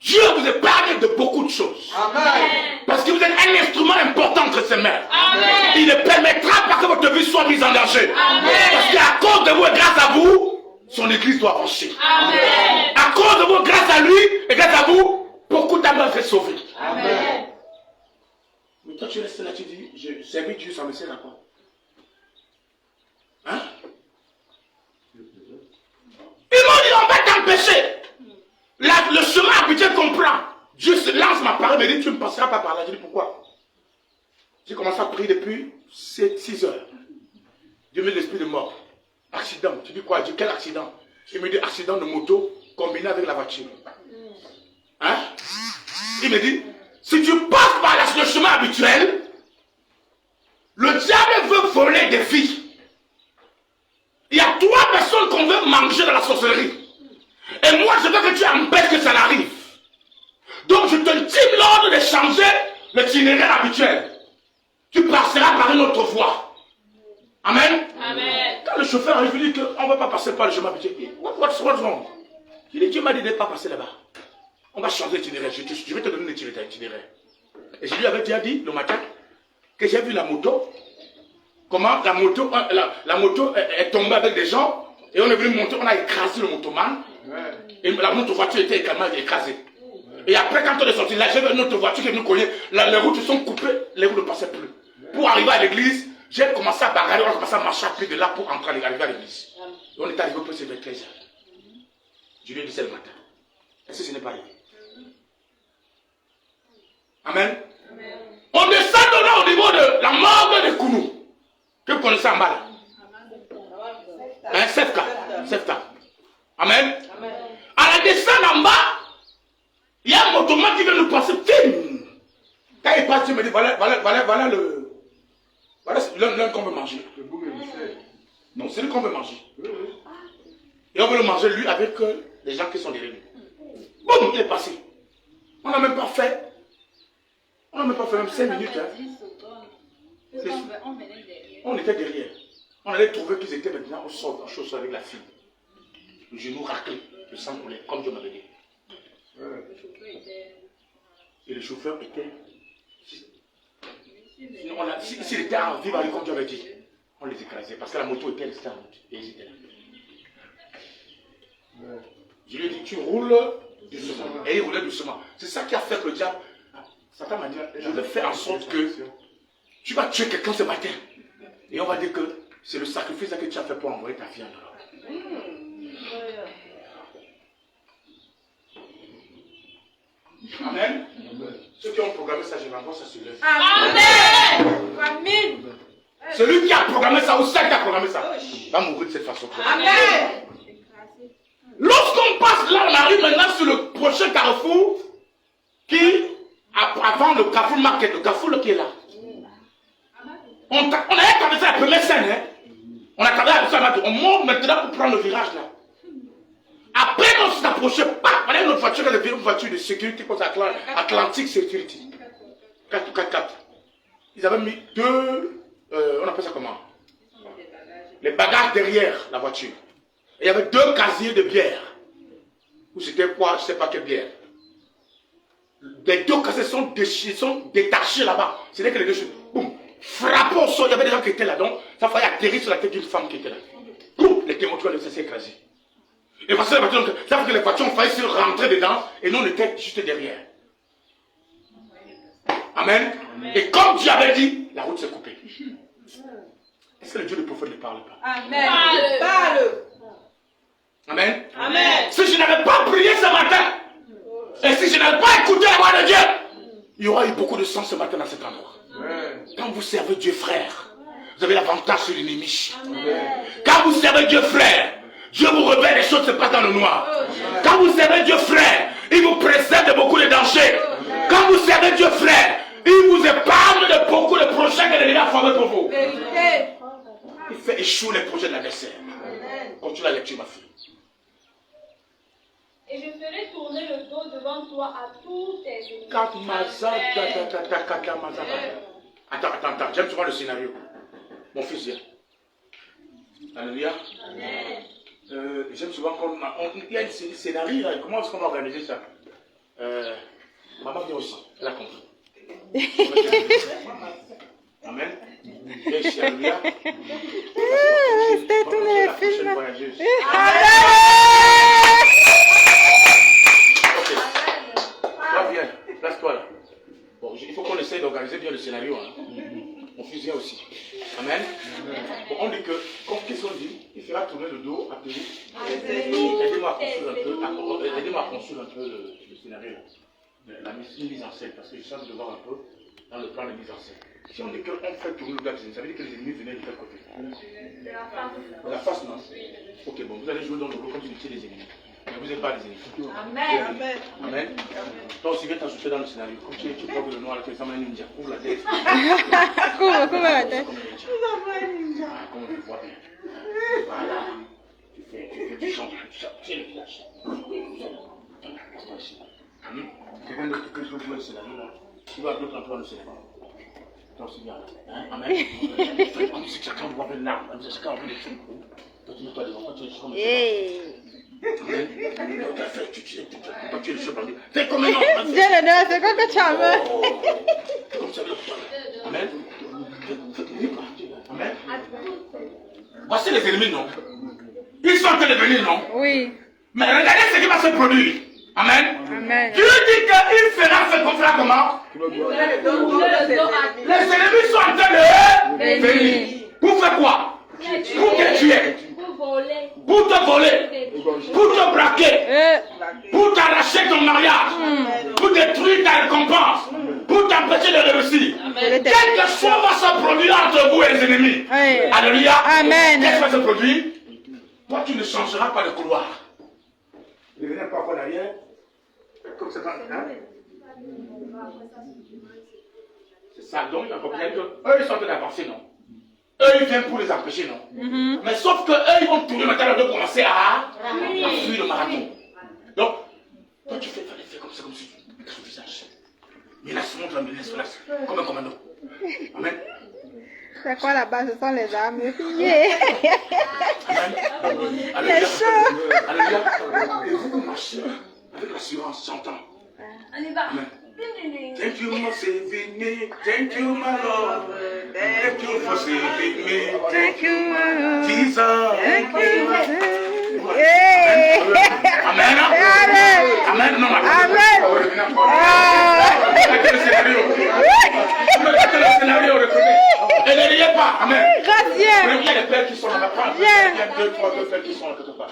Dieu vous épargne de beaucoup de choses. Amen. Parce que vous êtes un instrument important entre ses mains. Amen. Il ne permettra pas que votre vie soit mise en danger. Amen. Parce qu'à cause de vous et grâce à vous, son église doit avancer. Amen. À cause de vous, grâce à lui et grâce à vous, beaucoup d'âmes doivent être sauvées. Amen. Mais toi tu restes là, tu dis, je servis Dieu, ça me sert à quoi? Hein? Ils m'ont dit, on va t'empêcher. Le chemin habituel qu'on prend. Dieu se lance ma parole, me dit, tu ne passeras pas par là. Je dis, pourquoi? J'ai commencé à prier depuis 6 heures. Dieu me dit l'esprit de mort. Accident. Tu dis quoi? Je dis, quel accident? Il me dit, accident de moto combiné avec la voiture. Hein? Il me dit, si tu passes par le chemin habituel, le diable veut voler des filles. Il y a 3 personnes qu'on veut manger dans la sorcellerie. Et moi, je veux que tu empêches que ça n'arrive. Donc, je te dis l'ordre de changer l'itinéraire habituel. Tu passeras par une autre voie. Amen. Amen. Quand le chauffeur arrive, il dit qu'on ne va pas passer par le chemin habitué. What's wrong? Il dit, Dieu m'a dit de ne pas passer là-bas. On va changer d'itinéraire. Je vais te donner l'itinéraire. Et je lui avais déjà dit le matin que j'ai vu la moto. Comment la moto est tombée avec des gens. Et on est venu monter, on a écrasé le motoman. Et notre voiture était également écrasée. Et après, quand on est sorti, là, j'ai vu notre voiture qui est venue cogner. Les routes sont coupées, les routes ne passaient plus. Pour arriver à l'église, j'ai commencé à bagarrer, on a commencé à marcher à pied de là pour arriver à l'église. Et on est arrivé au poste vers 13h. Je lui ai dit c'est le matin. Est-ce que ce n'est pas arrivé? Amen. On descend là au niveau de la morgue de Kounou. Que vous connaissez en bas là. Sefta. Amen. À la descente en bas, il y a un motoman qui vient nous passer. Quand il passe, il me dit voilà le. Voilà l'un qu'on veut manger. Non, c'est lui qu'on veut manger. Et on veut le manger lui avec les gens qui sont derrière lui. Boum, il est passé. On n'a même pas fait même 5 minutes. Hein. On était derrière. On allait trouver qu'ils étaient maintenant au sol, en chaussure avec la fille. Le genou raclé, le sang coulait, comme Dieu m'avait dit. Et le chauffeur était. S'il était en vie, comme Dieu avait dit, on les écrasait parce que la moto était restée en route. Et ils étaient là. Je lui ai dit, tu roules doucement. Et il roulait doucement. C'est ça qui a fait que le diable. Satan m'a dit, je vais faire en sorte que tu vas tuer quelqu'un ce matin. Et on va dire que c'est le sacrifice que tu as fait pour envoyer ta fille en Europe. Amen. Ceux qui ont programmé ça, je m'envoie ça sur l'œuvre. Amen. Celui qui a programmé ça ou celle qui a programmé ça va mourir de cette façon. Amen. Lorsqu'on passe là, on arrive maintenant sur le prochain carrefour qui, avant le carrefour market, le carrefour qui est là. On avait traversé la première scène. Hein? On a traversé la scène, on monte maintenant pour prendre le virage là. Après, on s'est approché, on a une autre voiture, une voiture de sécurité, comme ça, Atlantic Security. 4x4. Ils avaient mis deux, on appelle ça comment? Les bagages derrière la voiture. Et il y avait 2 casiers de bière. Ou c'était quoi, je ne sais pas quelle bière. Les 2 casiers sont détachés là-bas. C'est-à-dire que les 2 choses, boum, frappés au sol. Il y avait des gens qui étaient là, donc ça fallait atterrir sur la tête d'une femme qui était là. Boum, les témoins s'est écrasé. Et parce que la voiture, ça fait que les voitures ont failli se rentrer dedans et nous on était juste derrière. Amen. Et comme Dieu avait dit, la route s'est coupée. Est-ce que le Dieu du prophète ne parle pas? Amen. Parle. Amen. Amen. Si je n'avais pas prié ce matin, et si je n'avais pas écouté la voix de Dieu, il y aura eu beaucoup de sang ce matin dans cet endroit. Quand vous servez Dieu, frère, vous avez l'avantage sur l'ennemi. Quand vous servez Dieu, frère, Dieu vous révèle les choses qui se passent dans le noir. Quand vous servez Dieu, frère, il vous préserve de beaucoup de dangers. Quand vous servez Dieu, frère, il vous épargne de beaucoup de projets que l'ennemi a formés pour vous. Il fait échouer les projets de l'adversaire. Continue la lecture, ma fille. Et je ferai tourner le dos devant toi à tous tes ennemis. Attends, j'aime souvent le scénario. Mon fils vient. Alléluia. J'aime souvent qu'on il y a une scénario là. Comment est-ce qu'on va organiser ça? Maman vient aussi, elle a compris. Amen. Viens ici, alléluia. C'était tout le film. Toi, viens, place-toi là. Bon, il faut qu'on essaye d'organiser bien le scénario. Hein. Mon fils vient aussi. Amen. Bon, on dit que, qu'est-ce qu'on dit? Il fera tourner le dos à Pérou. Aidez-moi à construire un peu le scénario. La mise en scène, parce que je sens de voir un peu dans le plan de mise en scène. Si on dit qu'on fait tourner le dos, ça veut dire que les ennemis venaient de quel côté? De la face, non? Ok, bon, vous allez jouer dans le rôle comme si vous étiez des ennemis. Mais vous n'êtes pas des ennemis. Amen. Amen. Toi aussi, viens t'ajouter dans le scénario. Comme tu portes le noir, tu ressembles à un ninja. Ouvre la tête. Couvre la tête. Comme on le voit bien. Voilà. Tu chantes, tu le flash. Quelqu'un d'autre que je veux jouer le scénario là. Tu vas d'autres entrer dans le scénario. Donc c'est bien. Hein? Amen. Comme si chacun voit une larme, comme si chacun voit des trucs. Toi tu mets-toi devant, toi tu es comme ça. Amen. Toi tu es le chef. Fais comme un homme. C'est quoi que tu as vu? Fais comme ça. Amen. Amen. Voici les ennemis, non? Ils sont en train de venir, non? Oui. Mais regardez ce qui va se produire. Amen. Amen. Dieu dit qu'il fera ce qu'on fera comment? Les ennemis sont en train de venir. Pour faire quoi? Pour te tuer. Pour te voler. Pour te braquer. Pour t'arracher ton mariage. Pour détruire ta récompense. Pour t'empêcher de réussir. Quelque chose va se produire entre vous et les ennemis. Alléluia. Amen. Qu'est-ce qui va se produire? Toi, tu ne changeras pas de couloir. Ne venez pas en arrière. Comme c'est pas. Hein? C'est ça. Donc, il faut bien que eux, ils sont en train d'avancer, non? Eux, ils viennent pour les empêcher, non? Mais sauf que eux, ils vont tourner maintenant, ils vont commencer à fuir le marathon. Donc, toi, tu fais comme ça, comme si tu mets ton visage. Menace, montre la menace, comme un commando. Amen. C'est quoi là-bas? Ce sont les armes. Yeah. Alléluia. C'est chaud. Alléluia. Et vous marchez avec l'assurance, j'entends. Amen. Thank you for saving me. Thank you, my Lord. Thank you for saving me. Thank you, my Lord. Jesus. Thank you. Yeah. Amen. Amen. Amen. Non, Amen. Mettez le scénario. Mettez le scénario, retenez. Et ne riez pas. Amen. Gracias. Il y a des pères qui sont là-bas. Il y Bien. a 2, 3 pères qui sont là quelque part.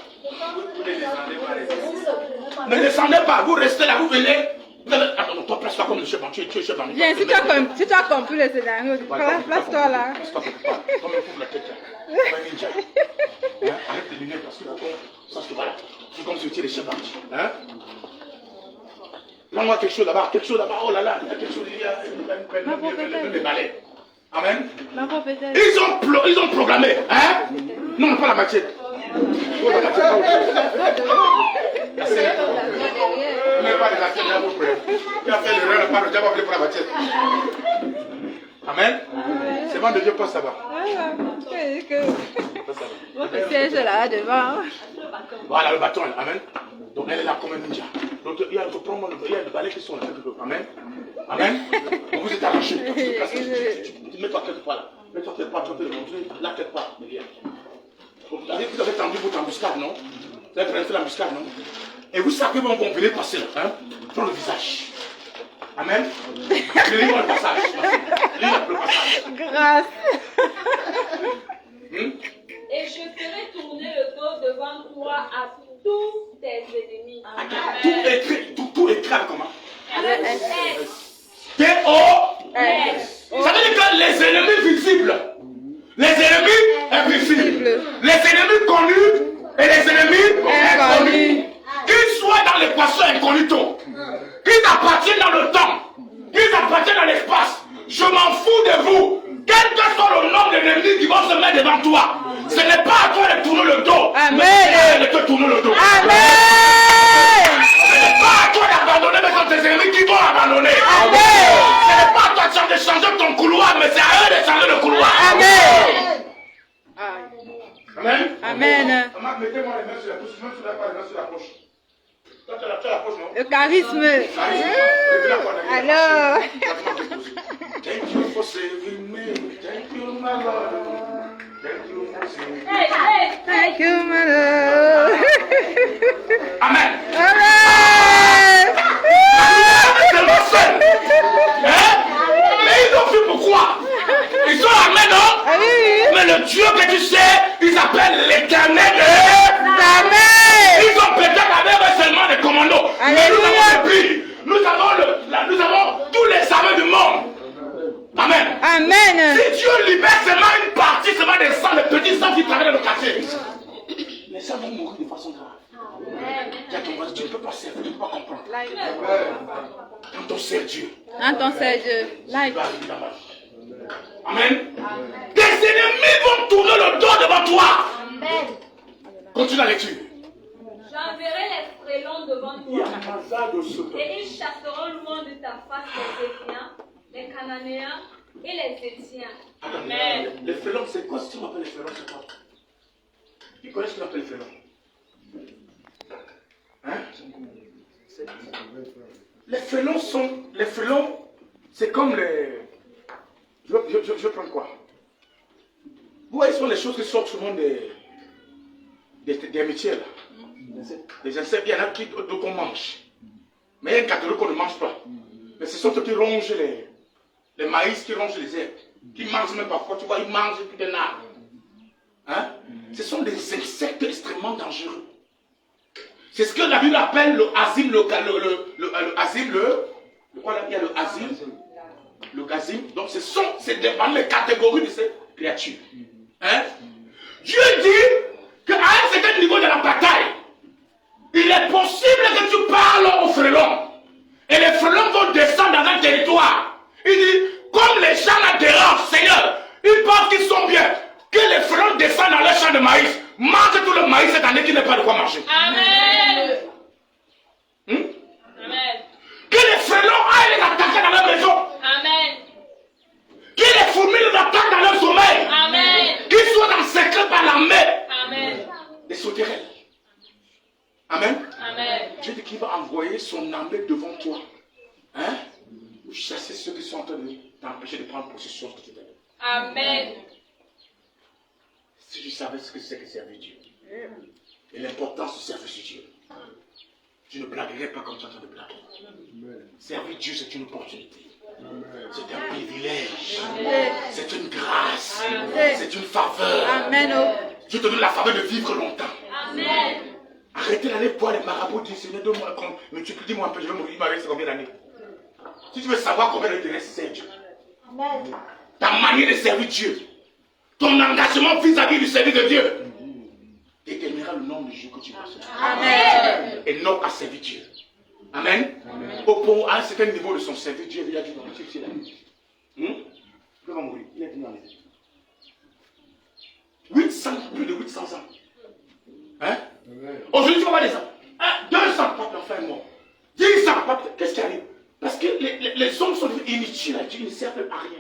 Ne descendez pas. Vous restez là. Vous venez. Attends, toi, place-toi comme le chef. Tu es chef. Bien, si tu as compris le scénario, place-toi là. Place-toi quelque part. Comme un fou de la tête. Comme un ninja. Arrête de lunettes parce que ça se voilà. C'est comme si tu étais le chef. Hein? Là, on voit quelque chose là-bas. Quelque chose là-bas. Oh là là. Il y a quelque chose. Il y a même des balais. Amen. Ils ont programmé. Hein? Non, pas la machette. Oh, la machette. La scène. Vous n'avez pas de la scène là, vous frère. Il a fait l'erreur, pas le diable pour la machette. Amen. C'est bon de Dieu, passe là-bas. Votre siège là devant. Voilà le bâton. Amen. Donc elle est là comme un ninja. Donc il y a le balai qui sont là. Amen. Amen. Donc vous êtes arrangés. Tu mets-toi quelque part là. Mets-toi quelque part, tu peux le montrer. Là quelque part. Vous avez tendu votre embuscade, non? Vous avez pris l'embuscade, non? Et vous savez comment vous venez passer là. Hein? Dans le visage. Amen. Lis-moi le passage. Lis-moi le passage. Grâce. Et je ferai tourner le dos devant toi à tous tes ennemis. Tout écrit avec comment? S. T-O-S. Ça veut dire que les ennemis visibles, les ennemis invisibles, les ennemis connus et les ennemis inconnus, qu'ils soient dans l'équation incognito, qu'ils appartiennent dans le temps, qu'ils appartiennent dans l'espace, je m'en fous de vous. Quel que soit le nombre d'ennemis qui vont se mettre devant toi, ce n'est pas à toi de tourner le dos, Amen. mais de te tourner le dos. Amen. Ce n'est pas à toi d'abandonner, mais c'est tes ennemis qui vont abandonner. Amen. Ce n'est pas à toi de changer ton couloir, mais c'est à eux de changer le couloir. Amen. Amen. Amen. Maman, mettez-moi les mains sur la bouche, même si tu n'as pas les mains sur la poche. Toi, tu as la poche, non? Le charisme. Alors. Thank you for saving me. Thank you, my Lord. Thank you for saving me. Hey, hey, Thank you, my Lord. Amen. Amen. C'est le seul. Hein? Mais ils ont fait pourquoi? Ils sont amen, non? Ah oui. Mais le Dieu que tu sais, ils s'appellent l'Éternel. Amen. Ils ont peut-être avec seulement des commandos. Mais nous avons le plus. Nous avons tous les armées du monde. Amen. Amen. Si Dieu libère seulement une partie, seulement des sangs, les petits sangs qui travaillent dans le quartier, les gens vont mourir de façon grave. Tu ne peux pas servir, tu ne peux pas comprendre. Quand on sert Dieu, Quand on sait Dieu. Like. Amen. Tes ennemis vont tourner le dos devant toi. Amen. Continue la lecture. J'enverrai les frélons devant toi. Et ils chasseront loin de ta face les Éphraïens, les Cananéens et les étient. Amen. Les frelons, c'est quoi ce qu'on appelle les frelons? C'est quoi? Qui connaît ce qu'on appelle les frelons? Hein? Les frelons, c'est comme les... Je vais prendre quoi? Vous voyez, ce sont les choses qui sortent souvent des métiers là. Les insectes, il y en a qui qu'on mange. Mais il y a une catégorie qu'on ne mange pas. Mais ce sont ceux qui rongent les maïs, qui rongent les herbes. Qui mangent même parfois, tu vois, ils mangent tout un arbre. Hein? Ce sont des insectes extrêmement dangereux. C'est ce que la Bible appelle le azim, le gazim. Donc c'est dans les catégories de ces créatures. Hein? Dieu dit qu'à un certain niveau de la bataille, il est possible que tu parles aux frelons. Et les frelons vont descendre dans un territoire. Il dit, comme les gens la dérangent, Seigneur, ils pensent qu'ils sont bien. Que les frelons descendent dans leur champ de maïs, mangent tout le maïs cette année qu'il n'y a pas de quoi manger. Amen. Amen. Que les frelons aillent les attaquer dans leur maison. Amen. Que les fourmis les attaquent dans leur sommeil. Amen. Qu'ils soient encerclés par l'armée. Amen. Des sauterelles. Amen. Amen. Dieu dit qu'il va envoyer son armée devant toi. Hein? Pour chasser ceux qui sont en train de t'empêcher de prendre possession de ce que tu donnes. Amen. Si je savais ce que c'est que servir Dieu. Et l'importance de servir Dieu. Tu ne blaguerais pas comme tu es en train de blaguer. Servir Dieu, c'est une opportunité. C'est un privilège. C'est une grâce. C'est une faveur. Amen. Dieu te donne la faveur de vivre longtemps. Amen. Arrêtez d'aller voir les marabouts, dire Seigneur, donne-moi, dis-moi un peu, je vais mourir, il m'a resté combien d'années? Si tu veux savoir combien de temps c'est Dieu, ta manière de servir Dieu, ton engagement vis-à-vis du service de Dieu, déterminera le nombre de jours que tu vas servir. Amen. Et non à servir Dieu. Amen. Au à un certain niveau de son service, Dieu lui a dit non, c'est la nuit. Il va mourir, il est venu en Égypte. 800, plus de 800 ans. Hein? Aujourd'hui, tu vas voir des gens. 200, pas l'enfant est mort. 10 ans, qu'est-ce qui arrive? Parce que les hommes sont inutiles, ils ne servent à rien.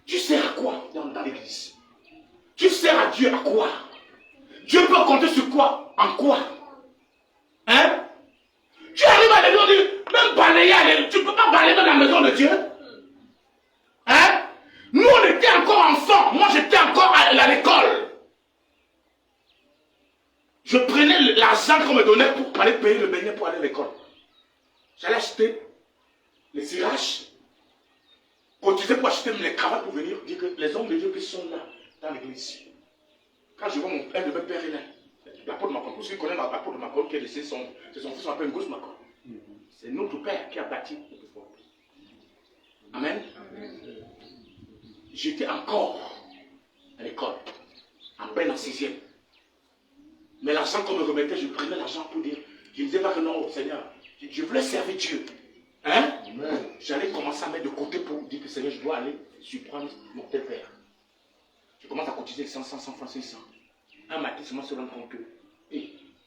Tu sers à quoi dans l'église? Tu sers à Dieu à quoi? Dieu peut compter sur quoi? En quoi? Hein? Tu arrives à l'église, on dit, même balayer, tu ne peux pas balayer dans la maison de Dieu? Hein? Nous, on était encore enfants. Moi, j'étais encore à l'école. Je prenais l'argent qu'on me donnait pour aller payer le beignet pour aller à l'école. J'allais acheter les cirages, cotiser pour acheter les cravates pour venir dire que les hommes de Dieu qui sont là, dans l'église. Quand je vois un de mes pères, il est l'apôtre Macron. Pour ceux qui connaissent l'apôtre Macron qui est laissé son fils, on appelle Gauche Macron. C'est notre père qui a bâti notre foi. Amen. J'étais encore à l'école, en peine en 6e. Mais l'argent qu'on me remettait, je prenais l'argent pour dire, je ne disais pas que non, Seigneur, je voulais servir Dieu. Hein? J'allais commencer à mettre de côté pour dire que Seigneur, je dois aller surprendre mon tel père. Je commence à cotiser 100 francs, 500. Un matin, je me suis rendu compte que,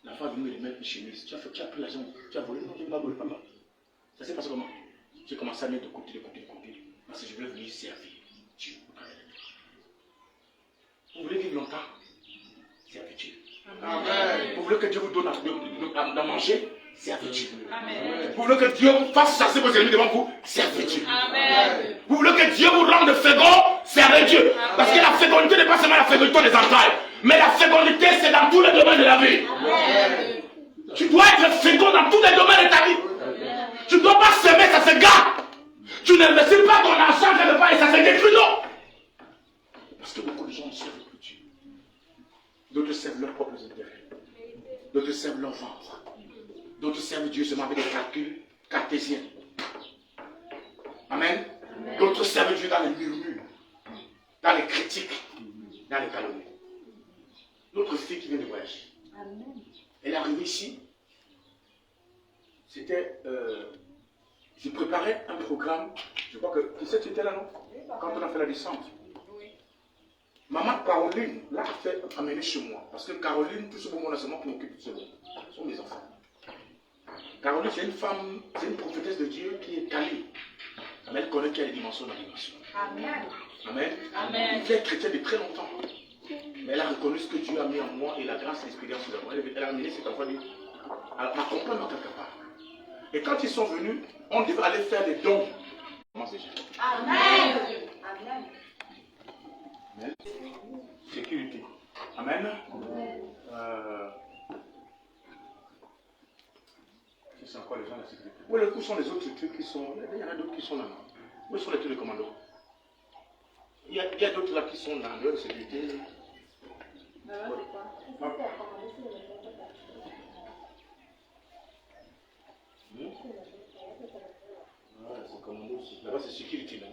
la femme vient me les mettre une chemise. Tu as pris l'argent, tu as volé, non, tu n'as pas volé, papa. Ça s'est passé comment? J'ai commencé à mettre de côté, parce que je voulais venir servir Dieu. Vous voulez vivre longtemps? Servez Dieu. Amen. Vous voulez que Dieu vous donne à manger? Servez Dieu. Amen. Vous voulez que Dieu vous fasse chasser vos ennemis devant vous? Servez Dieu. Amen. Vous voulez que Dieu vous rende fécond? Servez Dieu. Amen. Parce que la fécondité n'est pas seulement la fécondité des entrailles, mais la fécondité c'est dans tous les domaines de la vie. Amen. Tu dois être fécond dans tous les domaines de ta vie. Amen. Tu ne dois pas semer, ça se gâte. Tu n'investis pas ton argent quelque part et ça se détruit, non. Parce que beaucoup de gens servent Dieu. D'autres servent leurs propres intérêts. D'autres servent leur ventre. D'autres servent Dieu seulement avec des calculs cartésiens. Amen. D'autres servent Dieu dans les murmures, dans les critiques, dans les calomnies. Notre fille qui vient de voyager, elle est arrivée ici. C'était. Je préparais un programme. Je crois que. Tu sais, tu étais là, non? Quand on a fait la descente. Maman Caroline l'a fait amener chez moi. Parce que Caroline, tout ce moment-là, c'est moi qui m'occupe de ce moment. Ce sont mes enfants. Caroline, c'est une femme, c'est une prophétesse de Dieu qui est calée. Mais elle connaît qu'il y a des dimensions dans la dimension. Amen. Amen. Amen. Elle est chrétienne depuis très longtemps. Mais elle a reconnu ce que Dieu a mis en moi et la grâce et l'expérience de moi. Elle a amené cet enfant à comprendre quelque part. Et quand ils sont venus, on devait aller faire des dons. Amen. Amen. Amen. Sécurité. Amen. C'est encore les gens de la sécurité. Où sont les autres trucs qui sont... Il y en a d'autres qui sont là. Où sont les trucs de commando? Il y a d'autres là qui sont dans la sécurité. Là-bas c'est sécurité. Là.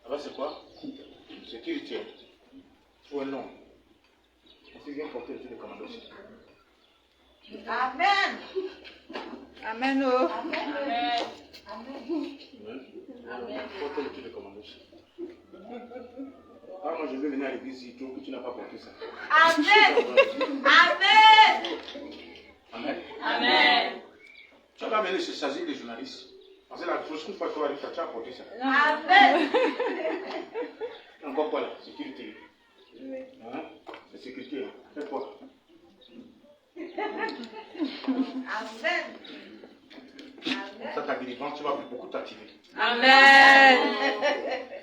Là-bas c'est quoi? Sécurité. Ou un nom. On s'est bien porté le truc de commando aussi. Amen. Amen. Oh. Amen. Amen. Portez le truc de commando aussi. Ah, moi je vais venir à l'église et que tu n'as pas porté ça. Amen. Amen. Amen. Amen. Tu vas pas venir se saisir des journalistes. Parce que la prochaine fois que tu vas dire ça, tu as porté ça. Amen. Encore quoi là? Sécurité. Hein? C'est sécurité. Hein? Fais quoi? Amen. Ça ta délivrance, tu vas beaucoup t'activer. Amen.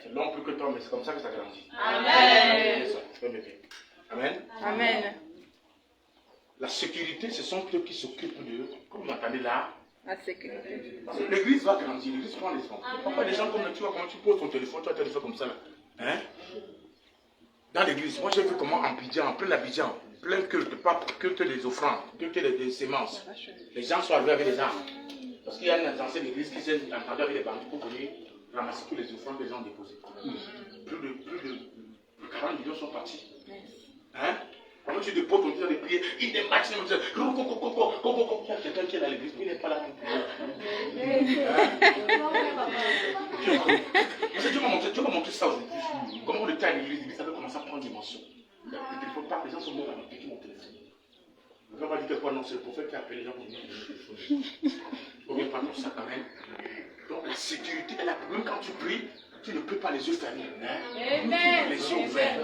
C'est long plus que toi, mais c'est comme ça que ça grandit. Amen. Amen. Amen. La sécurité, ce sont ceux qui s'occupent de, comme vous entendez là, La sécurité. parce que l'église va grandir, l'église prend les enfants. Pourquoi les gens comme tu vois, comment tu poses ton téléphone, tu as un téléphone comme ça là. Hein? Dans l'église, moi j'ai vu comment en Abidjan, en plein Abidjan, plein culte, pas culte des offrandes, culte des sémences. Les gens sont arrivés avec des armes. Parce qu'il y a une ancienne église qui s'est entendue avec les bandits pour venir ramasser tous les offrandes que les gens ont déposées. Plus de 40 millions sont partis. Hein? Quand tu déposes ton temps de prier, il est maximum. Il y a quelqu'un qui est dans l'église, il n'est pas là pour prier. Dieu m'a montré ça aujourd'hui. Comment on était à l'église, ça veut commencer à prendre dimension. Le téléphone part, les gens sont morts à piquer mon téléphone. Je ne vais pas dire que quoi, non, c'est le prophète qui a appelé les gens pour venir le téléphone. Il ne faut bien pas comme ça quand même. Donc la sécurité, même quand tu pries, tu ne peux pas les yeux fermés. Hein? Amen. Les yeux ouverts.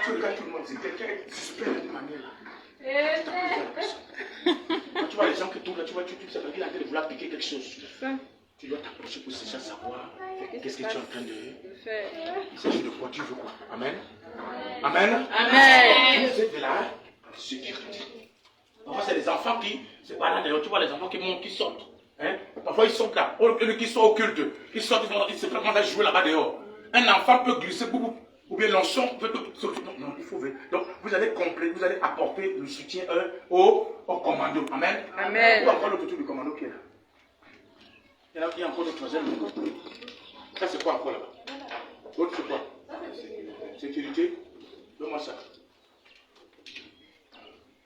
Tu regardes tout le monde, c'est quelqu'un qui s'espère de manière. Quand tu vois les gens qui tournent là, tu sais qu'il est en train de vouloir piquer quelque chose. Tu dois t'approcher pour essayer de savoir qu'est-ce que tu es en train de faire. Il s'agit de quoi tu veux quoi. Amen. Amen. Amen. Vous êtes de la sécurité. Parfois c'est les enfants qui se baladent d'ailleurs. Tu vois les enfants qui montent, qui sortent. Hein? Parfois ils sont là, qui sont au culte. Ils sortent, ils se préparent à jouer là-bas dehors. Un enfant peut glisser beaucoup. Ou bien l'enfant peut... Non, il faut... Donc, vous allez compléter, vous allez apporter le soutien au commando. Amen. Amen. Ou encore l'autre tour du commando qui est là. Il y a encore le troisième. Ça, c'est quoi encore là-bas? L'autre, c'est quoi? Sécurité. Donne-moi ça.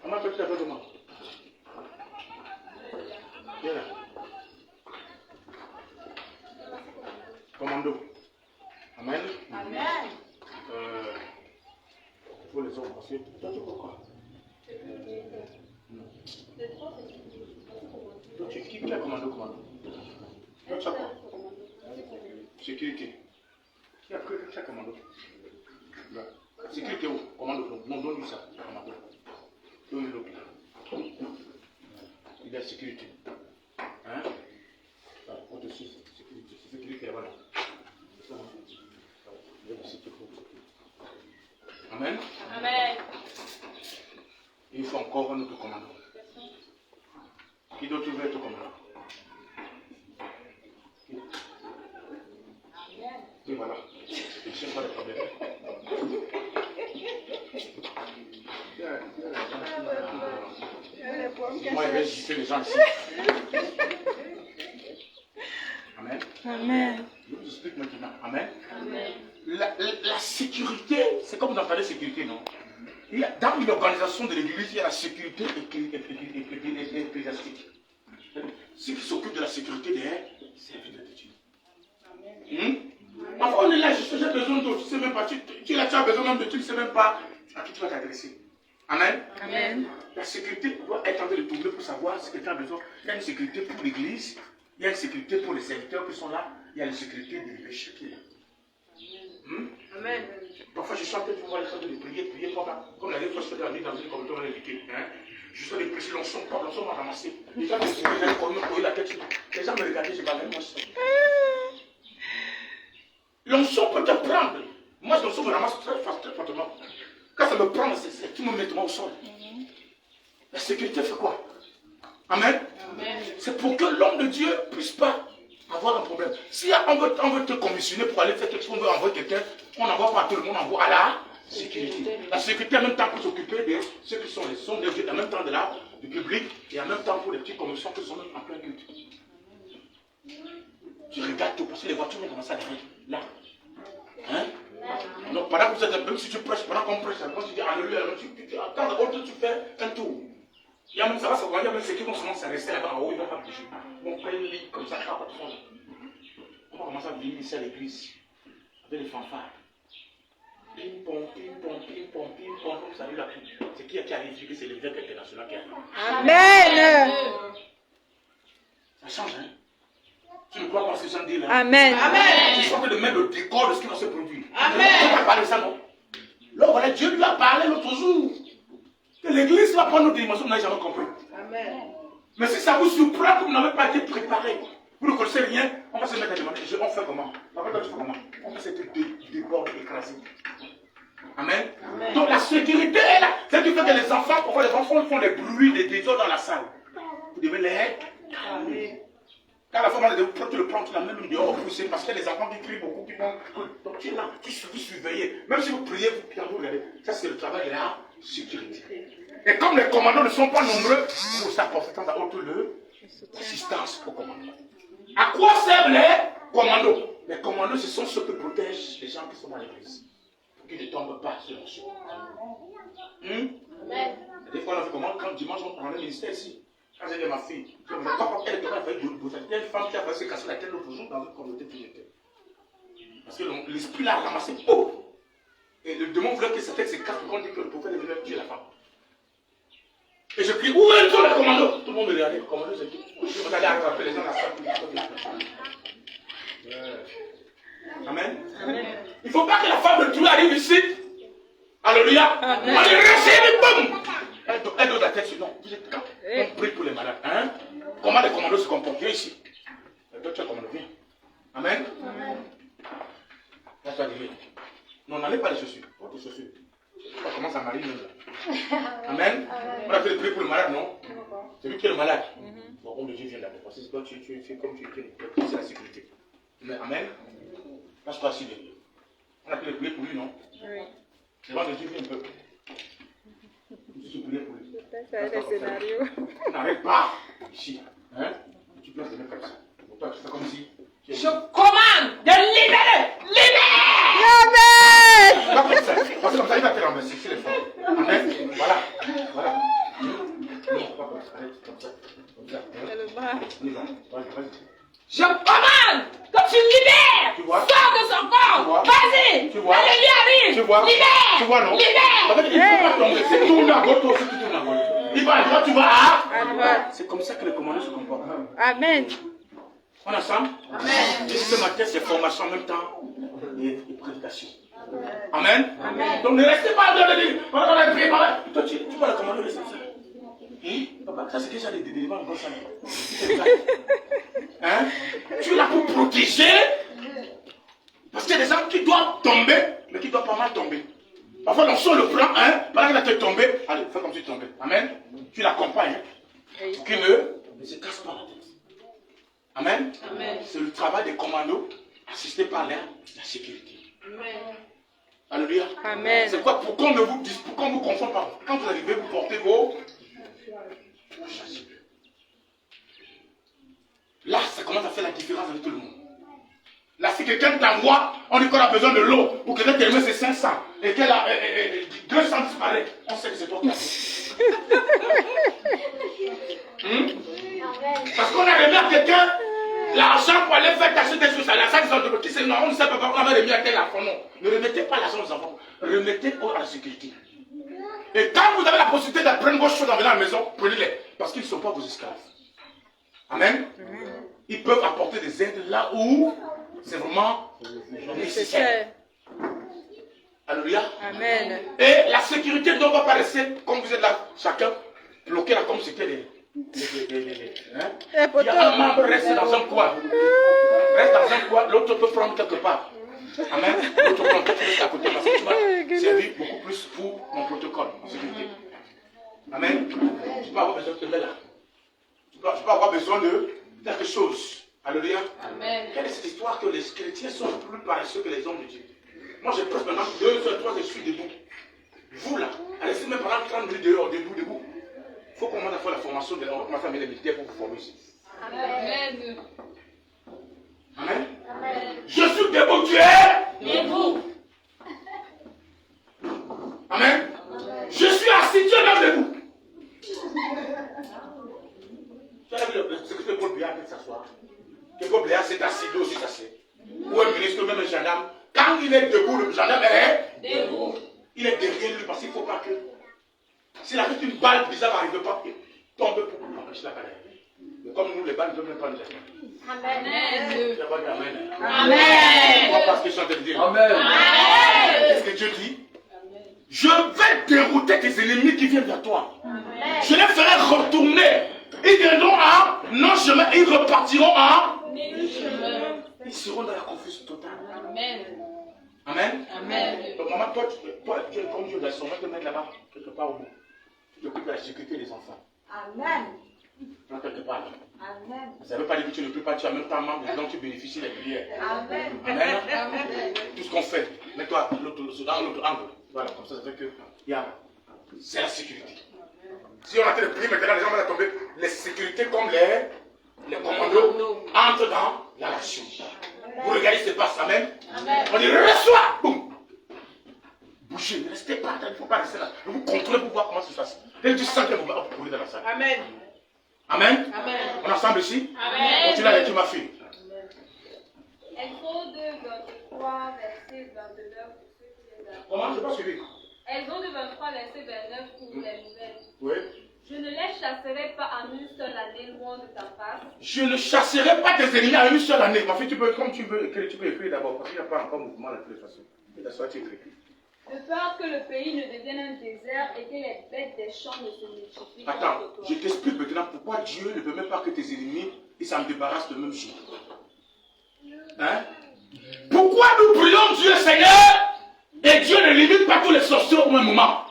Comment toi, tu t'appelles de moi? Viens là. Commando. Amen. Amen. Il faut les hommes parce que toi tu crois quoi? Toi tu es qui a commando? Toi tu as quoi? Sécurité. Qui a commando? Là. Sécurité où? Commando. Non, donne-lui ça. Commando. Donne-lui l'autre. Il y a sécurité. Hein? Au-dessus, sécurité. C'est sécurité là-bas. Amen. Amen. Il faut encore un autre commandant. Qui d'autre veut être commandant? Et voilà. Je ne sais pas de problème. Moi, je vais gifler les gens ici. Amen. Amen. Je vous explique maintenant. Amen. Amen. La sécurité, c'est comme vous entendez sécurité, non? Dans l'organisation de l'église, il y a la sécurité ecclésiastique. Ceux qui s'occupent de la sécurité derrière, c'est la vie de Dieu. Parfois on est là, j'ai besoin d'autre, tu ne sais même pas, tu as besoin même de, tu ne sais même pas à qui tu vas t'adresser. Amen. Amen. La sécurité doit être en train de tourner pour savoir ce que quelqu'un a besoin. Il y a une sécurité pour l'église, il y a une sécurité pour les serviteurs qui sont là, il y a une sécurité de l'évêché qui est là. Amen. Parfois, je sens que tu vois les gens de prier, comme la dernière fois, je suis allé dans une communauté, on m'a invité. Je suis allé prêcher, l'onction m'a ramassé. Les gens me posaient la tête. Les gens me regardaient, je parlais, moi, l'onction peut te prendre. Moi, l'onction me ramasse très fortement. Quand ça me prend, c'est tout me met au sol. La sécurité fait quoi? Amen. C'est pour que l'homme de Dieu ne puisse pas avoir un problème. Si on veut te commissionner pour aller faire quelque chose, on veut envoyer quelqu'un, on n'envoie pas tout le monde, on envoie à la sécurité. La sécurité en même temps pour s'occuper de ceux qui sont les sons de Dieu, en même temps de l'art du public, et en même temps pour les petites commissions qui sont même en plein culte. Tu regardes tout, parce que les voitures vont commencer à arriver là. Hein? Donc pendant que vous êtes, même si tu prêches, pendant qu'on prêche, quand tu dis alléluia, quand tu fais un tour, il y a même ça va se voir, il y a même ceux qui vont commencer à rester là-bas en haut, ils vont pas bouger. On fait une ligne comme ça, on va commencer à venir ici à l'église, avec les fanfares. Ping pong, ping pong, ping pong, ping pong, comme ça arrive la pub. C'est qui arrive, c'est l'évêque international qui arrive. Amen. Ça change, hein? Tu ne crois pas ce que j'en dis là? Amen. Tu es en train de mettre le décor de ce qui va se produire. Amen. Tu n'as parlé de ça, non? Là, voilà, Dieu lui a parlé l'autre jour. Que l'église va prendre notre dimension, vous n'avez jamais compris. Amen. Mais si ça vous surprend que vous n'avez pas été préparé, vous ne connaissez rien, on va se mettre à demander, on fait comment? Après, toi, tu fais comment? On va s'être débordé, écrasé. Amen. Amen. Donc la sécurité est là. C'est qui fait que les enfants, pourquoi les enfants font des bruits, des désordres dans la salle? Vous devez les calmer. Quand la femme tu le prends, tu l'amènes même dehors pousser parce qu'il y a des enfants qui crient beaucoup, qui vont. Donc tu es là, tu surveillez. Même si vous priez, vous regardez. Ça, c'est le travail de la sécurité. Et comme les commandos ne sont pas nombreux, vous apportez tant d'autres l'assistance aux commandos. À quoi servent les commandos? Les commandos, ce sont ceux qui protègent les gens qui sont dans l'église. Pour qu'ils ne tombent pas sur l'onction. Des fois, on a vu comment, quand dimanche, on prend le ministère ici. Quand j'ai dit à ma fille, elle a failli bouger. Il y a une femme qui a failli se casser la tête l'autre jour dans une communauté prioritaire. Parce que l'esprit l'a ramassé. Oh! Et le démon voulait que sa tête se casse pour qu'on dise que le prophète devait tuer la femme. Et je crie, où est le commando? Tout le monde me regardait, le commando, c'est qui? Je vais aller attraper les gens dans la salle. Amen. Il ne faut pas que la femme de Dieu arrive ici. Alléluia. On est resté, boum! Elle donne la tête sur nous. Vous êtes quand on prie pour les malades. Hein? Comment les commandos se comportent? Viens ici. Toi, tu es commando, viens. Amen. Là, tu vas arriver. Non, n'enlève pas les chaussures. Porte les chaussures. On commence à marier même là. Amen. On a fait le prier pour le malade, non? C'est lui qui est le malade. Bon, comme Dieu vient d'abord. Parce que toi, tu fais comme tu es. C'est la sécurité. Mais amen. Passe-toi assis. On a fait le prier pour lui, non? Oui. C'est vrai que Dieu vient un peu. Tu prier pour lui. C'est le scénario. Tu n'arrêtes pas ici. Hein? Tu places les mains comme ça. Pour toi, tu fais comme si. Je commande de libérer. Libère! Amen. Pas comme ça. Parce que comme ça, il va te renverser sur les femmes. Amen. Voilà. Voilà. Non, pas comme ça. Arrête, comme ça. Comme ça. C'est le bras. On y va. Vas-y. Je commande que tu libères. Tu vois? Sors de son corps. Vas-y. Tu vois? Elle lui arrive. Tu vois? Libère. Tu vois, non? Libère. En fait, il ne faut pas tomber. C'est tourner à gauche, toi aussi, tu tournes à gauche. Il va à droite, tu vas à droite. C'est comme ça que les commandants se comportent. Amen. On est ensemble? Amen. Et ce matin, c'est formation en même temps et prédication. Amen. Amen. Donc ne restez pas dans le lit. On a prié. Toi, tu vas le commander, c'est ça. Papa, ça c'est déjà des éléments comme ça. Hein? Tu es là pour protéger. Parce qu'il y a des gens qui doivent tomber, mais qui ne doivent pas mal tomber. Parfois, l'onction le prend, hein, pendant qu'il a te tombé. Allez, fais comme si tu tombais. Amen. Tu l'accompagnes. Pour qu'il ne se casse pas la tête. Amen. Amen. C'est le travail des commandos assisté par la sécurité. Amen. Alléluia. Amen. C'est quoi? Pourquoi on vous confond pas? Quand vous arrivez, vous portez vos chasseurs. Là, ça commence à faire la différence avec tout le monde. Là, si quelqu'un t'envoie, on dit qu'on a besoin de l'eau pour que quelqu'un termine ses 500 et qu'elle a 200 disparaît, on sait que c'est toi qui as fait. Parce qu'on a remis à quelqu'un l'argent pour aller faire tâcher des choses à la salle des enfants. Qui c'est? Non, on ne sait pas pourquoi on avait remis à tel enfant. Non. Ne remettez pas l'argent aux enfants. Remettez à la sécurité. Et quand vous avez la possibilité d'apprendre vos choses en venant à la maison, prenez-les. Parce qu'ils ne sont pas vos esclaves. Amen. Ils peuvent apporter des aides là où c'est vraiment nécessaire. Alléluia. Amen. Et la sécurité ne doit pas rester comme vous êtes là, chacun bloqué là comme c'était les hein? Il y a un membre reste dans un coin. Reste dans un coin, l'autre peut prendre quelque part. Amen. L'autre prend quelque chose à côté parce que tu vas servir beaucoup plus pour mon protocole en sécurité. Amen. Tu peux avoir besoin de te mettre là. Tu peux avoir besoin de quelque chose. Alléluia. Amen. Quelle est cette histoire que les chrétiens sont plus paresseux que les hommes de Dieu? Moi, j'ai presque maintenant 2 heures, 3 heures, je suis debout. Vous là, restez même pendant 30 minutes dehors, debout. Il faut qu'on commence à faire la formation, on va commencer à mettre les militaires pour vous former ici. Amen. Amen. Amen. Je suis debout, tu es debout. Amen. Je suis assis, tu es même debout. Tu as vu le secrétaire Paul Béat peut s'asseoir. Que Paul Béat s'est assis, lui aussi s'assit. Ou un ministre, même un gendarme. Quand il est debout, le gendarme est debout. Il est derrière lui parce qu'il ne faut pas que. S'il a fait une balle bizarre, il ne veut pas qu'il tombe pour empêcher la carrière. Mais comme nous, les balles ne peuvent même pas nous aider. Amen. Amen. Amen. Parce que je suis en train de dire. Amen. Qu'est-ce que Dieu dit? Je vais dérouter tes ennemis qui viennent vers toi. Amen. Je les ferai retourner. Ils viendront à nos chemins. Ils repartiront à nos chemins. Ils seront dans la confusion totale. Amen. Amen. Amen. Donc, maman, toi, tu es comme Dieu, la somme, te mettre là-bas, quelque part au bout. Tu t'occupes de la sécurité des enfants. Amen. Là, quelque part là. Amen. Ça ne veut pas dire que tu ne peux pas, tu as même temps membre, donc tu bénéficies des prières. Amen. Amen. Tout ce qu'on fait, mets-toi dans l'autre angle. Voilà, comme ça fait que c'est la sécurité. Si on a fait le prier, maintenant les gens vont tomber. Les sécurités comme les commandos entrent dans la nation. Vous regardez ce qui se passe, amen. On dit reçois, boum. Bougez, ne restez pas, il ne faut pas rester là. Vous contrôlez pour voir comment ça se passe. Et tu sens que vous va courir dans la salle. Amen. Amen. Amen. On est ensemble ici? Amen. Continue avec ma fille. Exode 23, verset 29 pour ceux qui les ont. Comment? Je n'ai pas suivi. Exode 23, verset 29 pour les nouvelles. Oui. Je ne les chasserai pas en une seule année loin de ta face. Je ne chasserai pas tes ennemis en une seule année. Ma fille, tu peux, comme tu veux écrire, tu peux écrire d'abord, parce qu'il n'y a pas encore mouvement de toute façon. Et d'asseoir, tu écris. De peur que le pays ne devienne un désert et que les bêtes des champs ne se multiplient. Attends, je t'explique maintenant pourquoi Dieu ne veut même pas que tes ennemis, ils s'en débarrassent le même jour. Hein? Pourquoi nous prions Dieu, Seigneur, et Dieu ne limite pas tous les sorciers au même moment?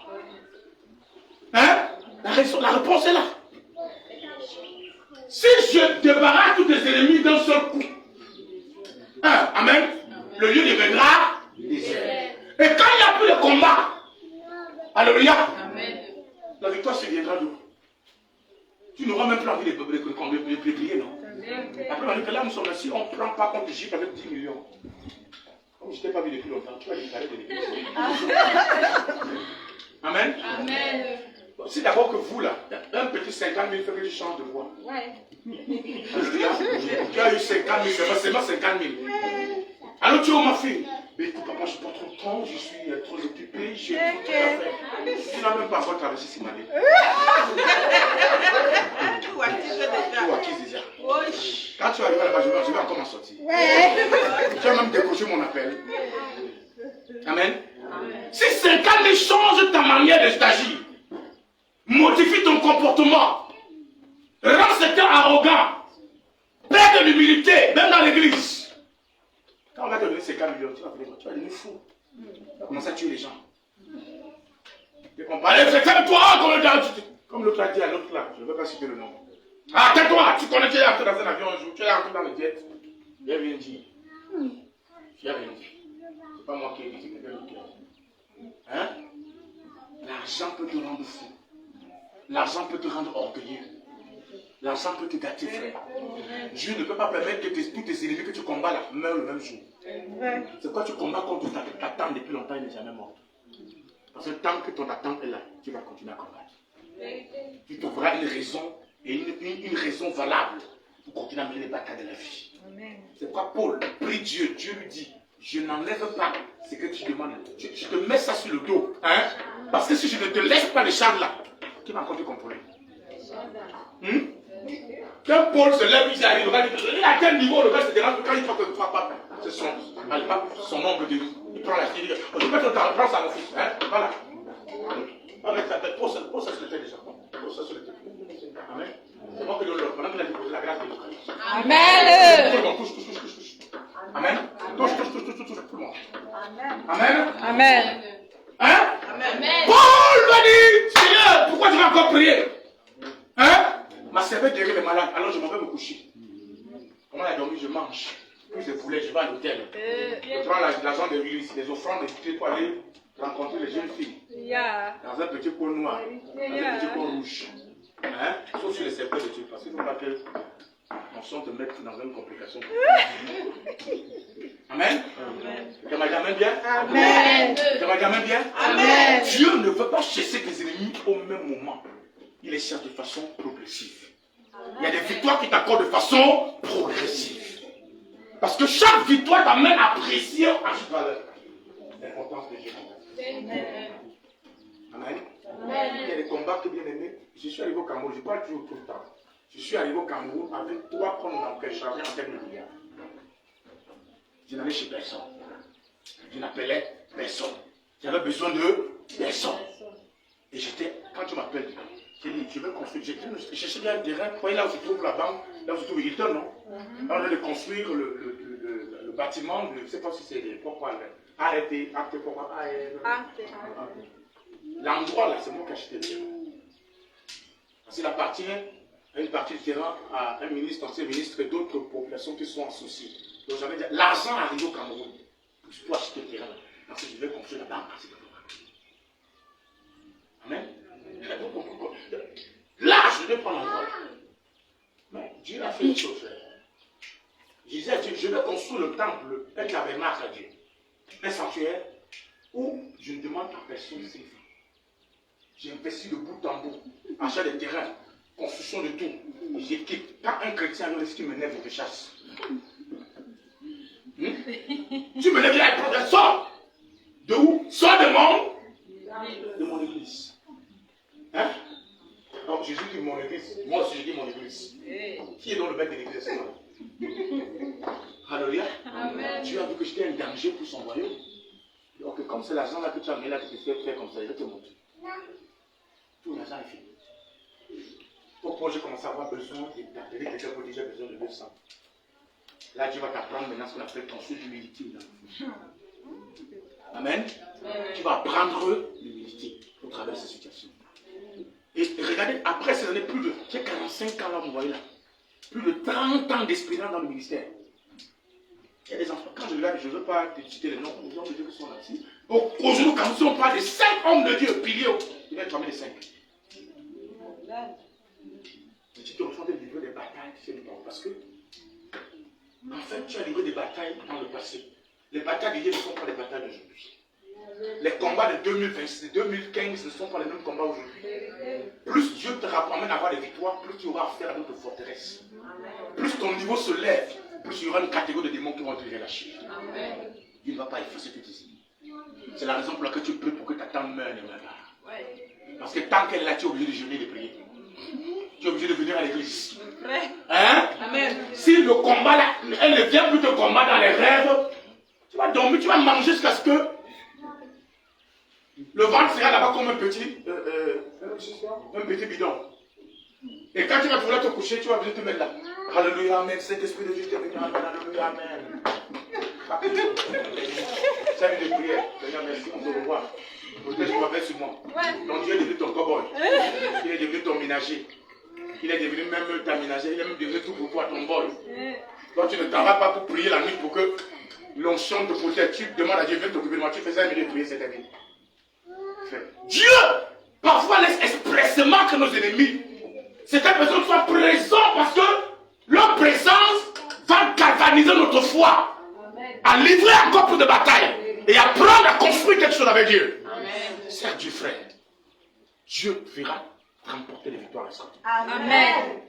Hein? La réponse est là. Si je débarrasse tous tes ennemis d'un seul coup, amen, le lieu deviendra désert. Et quand il n'y a plus de combat, alléluia, la victoire se viendra d'où? Tu n'auras même pas envie de prier, non? Après, on dit que là, nous sommes là, si on ne prend pas compte d'Égypte avec 10 millions, comme je ne t'ai pas vu depuis longtemps, tu vas déclarer de l'église. Amen. Amen. C'est d'abord que vous, là, un petit 50 000 fait que tu changes de voix. Ouais. Tu as eu 50 000, c'est seulement 50 000. Alors tu es où, ma fille? Mais écoute, papa, je n'ai pas trop de temps, je suis trop occupé, j'ai trop de trucs à faire. Tu n'as même pas encore traversé ces malais. Tout acquis déjà. Quand tu arrives là-bas, je vais encore m'en sortir. Tu vas même décrocher mon appel. Amen. Si 50 000 changent ta manière d'agir, modifie ton comportement, rends certains arrogants, perds de l'humilité, même dans l'église. Quand on va te donner 50 millions, tu vas devenir fou. Tu vas commencer à tuer les gens. Et on parle, c'est toi, comme l'autre a dit à l'autre là, je ne veux pas citer le nom. Ah, tais-toi, tu connais, tu es entré dans un avion un jour, tu es entré dans le jet. J'ai rien dit. J'ai rien dit. C'est pas moi qui ai dit, c'est quelqu'un d'autre. Hein? L'argent peut te rendre fou. L'argent peut te rendre orgueilleux. L'argent peut te gâter, frère. Dieu ne peut pas permettre que tous tes ennemis que tu combats là meurent le même jour. C'est quoi tu combats contre ta tante depuis longtemps, elle n'est jamais morte. Parce que tant que ton attente est là, tu vas continuer à combattre. Tu trouveras une raison et une raison valable pour continuer à mener les batailles de la vie. C'est pourquoi Paul prie Dieu. Dieu lui dit, je n'enlève pas ce que tu demandes. Je te mets ça sur le dos. Hein? Parce que si je ne te laisse pas le charge là, qui va encore te contrôler? Quand Paul se lève, il arrive, il à quel niveau le gars se dérange quand il faut que tu ne sois pas. C'est son nombre de vie. Il prend la fille, il dit, je peux te prendre ça mon fils. Hein? Voilà. Avec sa tête, pose ça sur le tête déjà. Pose ça sur le tête. Amen. C'est bon que l'autre, pendant qu'il a déposé la grâce de Dieu. Amen. Tout le monde, touche. Amen. Touche, tout le monde. Amen. Amen. Hein? Amen. Paul va dire, Seigneur, pourquoi tu vas encore prier? Hein? Ma cervelle guérit les malades, alors je m'en vais me coucher. Comment elle a dormi, je mange. Plus de poulet, je vais à l'hôtel. Je prends l'argent de l'église, des offrandes, des pour aller rencontrer les jeunes filles. Dans un petit pot noir, dans un petit pot rouge. Hein? Sauf sur les cerveaux de Dieu, parce qu'il ne faut pas que mon sang te mette dans une complication. Amen. Tu m'as jamais bien? Amen. Tu m'as jamais bien? Amen. Dieu ne veut pas chasser tes ennemis au même moment. Il les chasse de façon progressive. Il y a des victoires qui t'accordent de façon progressive. Parce que chaque victoire t'amène à apprécier à cette valeur l'importance de Dieu. Amen. Il y a des combats que bien aimés. Je suis arrivé au Cameroun, je parle toujours tout le temps. Je suis arrivé au Cameroun avec 3 tonnes d'empêchement en termes de milliards. Je n'allais chez personne. Je n'appelais personne. J'avais besoin de personne. Et j'étais, quand tu m'appelles, j'ai dit, je veux construire. J'ai cherché un terrain, vous voyez là où se trouve la banque, là où se trouve Hilton, non? Là, on a de construire le bâtiment, je ne sais pas si c'est pourquoi, arrêté, acte, pourquoi, l'endroit là, c'est moi qui ai acheté le terrain. Parce qu'il appartient à une partie du terrain à un ministre, ancien ministre et d'autres populations qui sont associées. Donc j'avais dit, l'argent arrive au Cameroun. Je peux acheter le terrain parce que je vais construire la banque. Amen. Là, je vais prendre l'endroit. Mais Dieu a fait une chose. Je disais à Dieu, je vais construire le temple, un tabernacle à Dieu. Un sanctuaire où je ne demande à personne ses vies. J'ai investi de bout en bout, achat des terrains, construction de tout. J'équipe. Quand un chrétien arrive, ce qui me lève, je te chasse. Tu me lèves là, il sors. De où? Sors de mon église. Hein? Alors Jésus dit mon église. Moi aussi je dis mon église. Qui est dans le maître de l'église? Alléluia. Dieu a vu que j'étais un danger pour son royaume. Donc comme c'est l'argent là que tu as mis là, tu te fais faire comme ça, je vais te montrer. Tout l'argent est fini. Pourquoi j'ai commencé à avoir besoin d'appeler quelqu'un pour dire j'ai besoin de 200. Là Dieu va t'apprendre maintenant ce qu'on appelle ton souffle d'humilité. Amen. Tu vas apprendre l'humilité au travers de ces situations. Et regardez, après ces années, j'ai 45 ans là, vous voyez là. Plus de 30 ans d'expérience dans le ministère. Il y a des enfants, quand je regarde, je ne veux pas te citer les noms, les hommes de Dieu qui sont là-dessus. Aujourd'hui, quand on parle de 5 hommes de Dieu, piliers, il va être parmi les 5. Et tu te retrouves de livrer des batailles, tu sais pas, parce que, en fait, tu as livré des batailles dans le passé. Les batailles de Dieu ne sont pas les batailles d'aujourd'hui. Les combats de 2020, 2015 ne sont pas les mêmes combats aujourd'hui. Plus Dieu te ramène à avoir des victoires, plus tu auras affaire à d'autres forteresses. Plus ton niveau se lève, plus il y aura une catégorie de démons qui vont te relâcher. Dieu ne va pas effacer tes ennemis. C'est la raison pour laquelle tu pries pour que ta tante meure ne meure pas. Parce que tant qu'elle est là, tu es obligé de jeûner et de prier. Tu es obligé de venir à l'église. Hein? Amen. Si le combat là, elle ne vient plus te combattre dans les rêves, tu vas dormir, tu vas manger jusqu'à ce que le ventre sera là-bas comme un petit bidon. Et quand tu vas vouloir te coucher, tu vas venir te mettre là. Alléluia, Amen. Cet esprit de Dieu t'est venu. Alléluia, Amen. Ça vient de prière. Seigneur, merci, on te revoit. Peut-être tu vas faire sur moi. Donc Dieu est devenu ton cow-boy. Il est devenu ton ménager. Il est devenu même ta ménagère. Il est même devenu tout pour toi, ton boy. Donc tu ne travailles pas pour prier la nuit pour que l'onction te protège. Tu demandes à Dieu, viens t'occuper de moi. Tu fais ça et de prier cette année. Dieu, parfois, laisse expressément que nos ennemis, certaines personnes soient présents parce que leur présence va galvaniser notre foi, à livrer encore plus de batailles et apprendre à construire quelque chose avec Dieu. C'est Dieu, frère. Dieu fera remporter les victoires escomptées. Amen.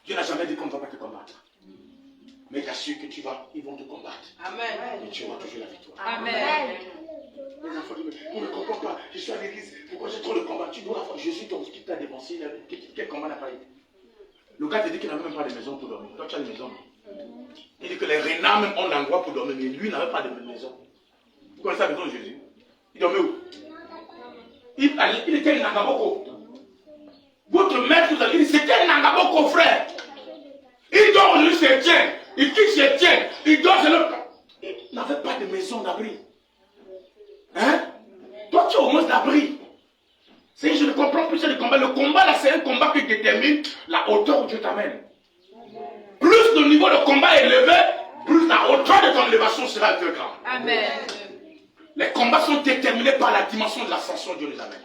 Dieu n'a jamais dit qu'on ne va pas te combattre. Mais t'assure que ils vont te combattre. Amen. Et tu auras toujours la victoire. Amen. Les enfants disent, on ne comprend pas, je suis à l'église, pourquoi j'ai trop de combats? Tu dois avoir Jésus, qui t'a dépensé, quel combat n'a pas été? Le gars te dit qu'il n'avait même pas de maison pour dormir. Toi, tu as une maison. Il dit que les renards même ont un endroit pour dormir, mais lui n'avait pas de maison. Vous connaissez la maison de Jésus? Il dormait où? Il était un Nangaboko. Votre maître vous a dit, c'était un Nangaboko, frère. Il dort aujourd'hui chez Étienne. Il quitte chez Étienne. Il dort chez le... Il n'avait pas de maison d'abri. Hein? Toi, tu as au moins d'abri. C'est je ne comprends plus le combat. Le combat, là, c'est un combat qui détermine la hauteur où Dieu t'amène. Plus le niveau de combat est élevé, plus la hauteur de ton élévation sera plus grande. Amen. Les combats sont déterminés par la dimension de l'ascension de Dieu les amène.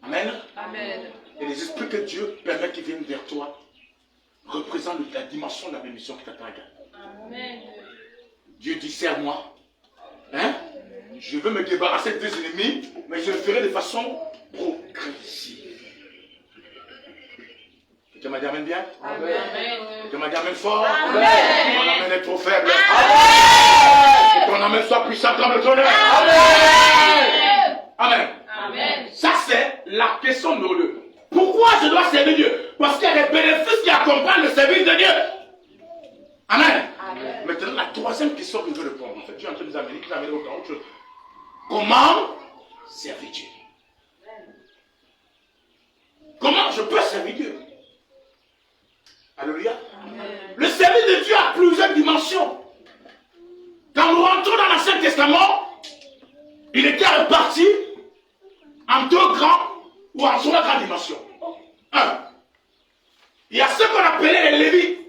Amen. Amen. Et les esprits que Dieu permet qu'ils viennent vers toi représentent la dimension de la bénédiction qui t'attend. Amen. Dieu dit, serre-moi. Hein? Je veux me débarrasser des ennemis, mais je le ferai de façon progressive. Tu m'as dit amen bien? Amen. Tu m'as dit amen fort? Amen. Ton amen est trop faible. Amen. Que ton amen soit puissant comme le tonnerre. Amen. Amen. Amen. Ça, c'est la question numéro 2. Pourquoi je dois servir Dieu? Parce qu'il y a des bénéfices qui accompagnent le service de Dieu. Amen. Amen. Maintenant, la troisième question que je veux répondre, en fait, Dieu est en train de nous amener autre chose. Comment servir Dieu? Comment je peux servir Dieu? Alléluia. Le service de Dieu a plusieurs dimensions. Quand nous rentrons dans l'Ancien Testament, il était réparti en 2 grands ou en 3 grandes dimensions. 1. Il y a ce qu'on appelait les Lévites,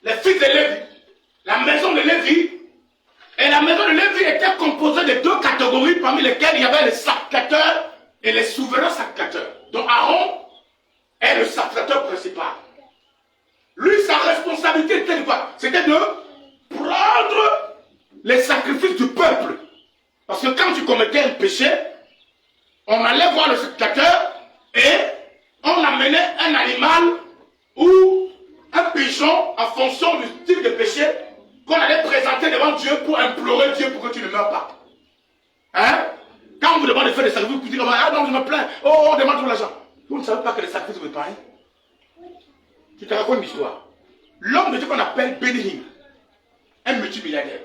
les fils de Lévi, la maison de Lévi. Et la maison de Lévi était composée de 2 catégories parmi lesquelles il y avait les sacrificateurs et les souverains sacrificateurs. Donc Aaron est le sacrificateur principal. Lui, sa responsabilité était de quoi? C'était de prendre les sacrifices du peuple. Parce que quand tu commettais un péché, on allait voir le sacrificateur et on amenait un animal ou un pigeon en fonction du type de péché qu'on allait présenter devant Dieu pour implorer Dieu pour que tu ne meurs pas. Hein? Quand on vous demande de faire des sacrifices, vous dites, ah non, je me plains, oh, on demande pour l'argent. Vous ne savez pas que les sacrifices vous pareil? Je te raconte une histoire. L'homme de Dieu qu'on appelle Béni, un multimilliardaire.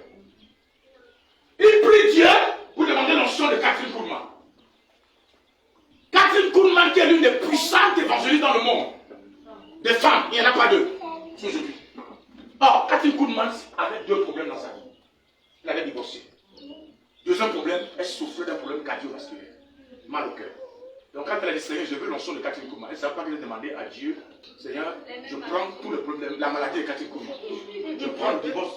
Il prie Dieu pour demander l'onction de Catherine Kuhlman. Catherine Kuhlman qui est l'une des puissantes évangélistes dans le monde. Des femmes, il n'y en a pas 2. Aujourd'hui. Or, Catherine Kuhlman avait 2 problèmes dans sa vie. Elle avait divorcé. Deuxième problème, elle souffrait d'un problème cardiovasculaire. Mal au cœur. Donc quand elle a dit, Seigneur, je veux l'onction de Catherine Kuhlman, elle ne savait pas qu'elle a demandé à Dieu, Seigneur, je prends tout le problème, la maladie de Catherine Kuhlman. Je prends le divorce.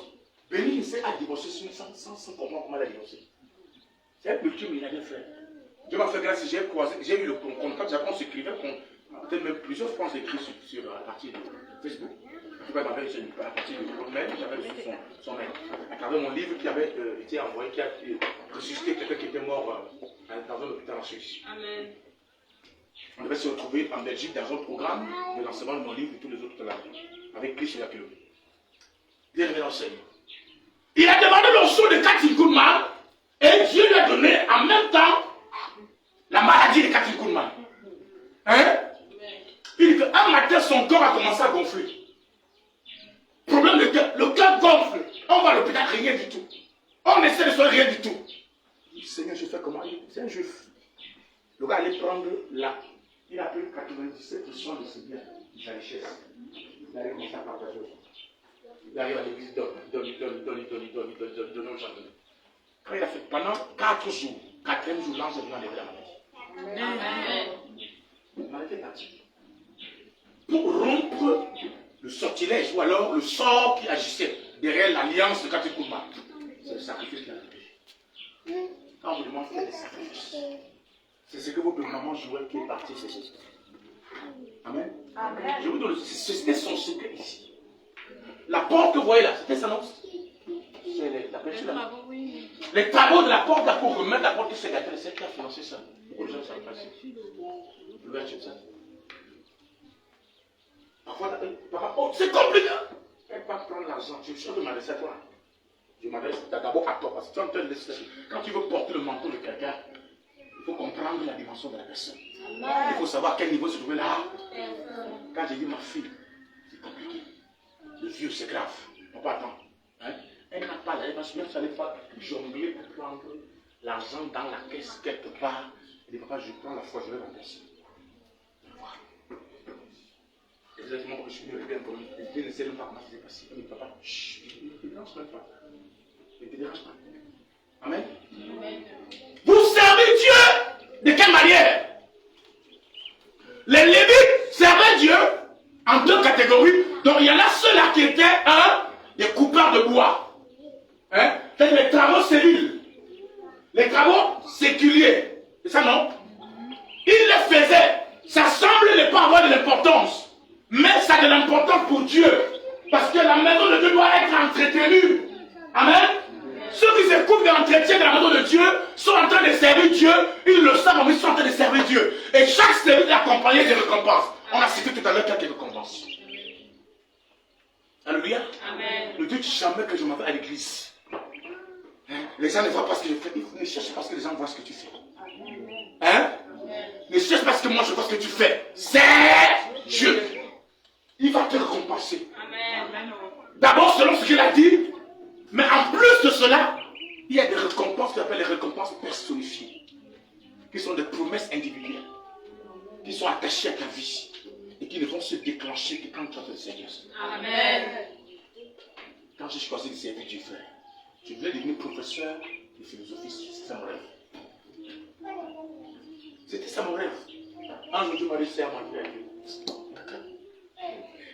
Béni a divorcé sans comprendre comment elle a divorcé. C'est un multimilliardaire frère. Dieu m'a fait grâce, j'ai eu le contact, on s'écrivait, peut-être même plusieurs fois on s'écrit sur la partie de Facebook. En tout cas, à partir de mail, j'avais reçu son mail. À travers mon livre qui avait été envoyé, qui a ressuscité quelqu'un qui était mort dans un hôpital en Suisse. Amen. On devait se retrouver en Belgique dans un programme de lancement de mon livre et tous les autres là, avec Christ et la Kilo. Bien aimé l'enseignant. Il a demandé l'onction de Catherine Kuhlman et Dieu lui a donné en même temps la maladie de Catherine Kuhlman. Hein? Il dit qu'un matin, son corps a commencé à gonfler. Problème de cœur, le cœur gonfle. On va à l'hôpital, rien du tout. On essaie de faire rien du tout. Il dit, Seigneur, je fais comment? C'est un juif. Le gars allait prendre là. Il a pris 97% de ses biens, de sa richesse. Il allait commencer à partager. Il arrive à l'église, donne aux gens. Quand il a fait pendant 4 jours, 4e jour, l'ange est venu enlever la maladie. Amen. La maladie est partie. Pour rompre le sortilège ou alors le sort qui agissait derrière l'alliance de Catherine Kuhlman. C'est le sacrifice qui a fait. Quand on vous demande de faire des sacrifices, c'est ce que votre maman jouait qui est parti, c'est ça. Amen. Amen. Je vous donne, c'était son secret ici. La porte que vous voyez là, c'était ça, non? C'est la pêche là. Les travaux de la porte là pour remettre la porte qui s'est gâtée, c'est celle qui a financé ça. Beaucoup de gens savent pas ça. L'ouverture de ça. Parfois, oh, c'est compliqué. Elle va prendre l'argent. Je suis en train de m'adresser à toi. Je m'adresse d'abord à toi. Parce que tu es en train de laisser. Quand tu veux porter le manteau de quelqu'un, il faut comprendre la dimension de la personne. Il faut savoir à quel niveau se trouver là. Quand j'ai dit ma fille, c'est compliqué. Le vieux, c'est grave. Papa, attends. Hein? Elle n'a pas, elle va se mettre, elle va jongler pour prendre l'argent dans la caisse quelque part. Elle dit, papa, je prends la foi, je vais rembourser. Exactement comme je suis venu bien pour lui. Il ne sait même pas comment ça s'est passé. Il dit, papa, chut, il ne te dérange même pas. Il ne te dérange pas. Amen. Vous servez Dieu de quelle manière? Les Lévites servaient Dieu en deux catégories. Donc il y en a ceux-là qui étaient des coupeurs de bois. Hein? C'est-à-dire les travaux civils. Les travaux séculiers. C'est ça, non? Ils les faisaient. Ça semble ne pas avoir de l'importance. Mais ça a de l'importance pour Dieu. Parce que la maison de Dieu doit être entretenue. Amen. Ceux qui se coupent de l'entretien de la maison de Dieu sont en train de servir Dieu. Ils le savent, mais ils sont en train de servir Dieu. Et chaque service est accompagné de récompenses. On a cité tout à l'heure quelques récompenses. Alléluia. Amen. Ne dites jamais que je m'en vais à l'église. Hein? Les gens ne voient pas ce que je fais. Ne cherche pas ce que les gens voient ce que tu fais. Hein? Ne cherche pas ce que moi je vois ce que tu fais. C'est Dieu. Il va te récompenser. D'abord selon ce qu'il a dit. Mais en plus de cela, il y a des récompenses qu'on appelle les récompenses personnifiées. Qui sont des promesses individuelles. Qui sont attachées à ta vie. Et qui ne vont se déclencher que quand tu as fait le Seigneur. Amen. Quand j'ai choisi de servir Dieu, frère, je voulais devenir professeur de philosophie. C'était ça mon rêve. C'était ça mon rêve. Un jour, Dieu m'a dit, c'est à mon frère.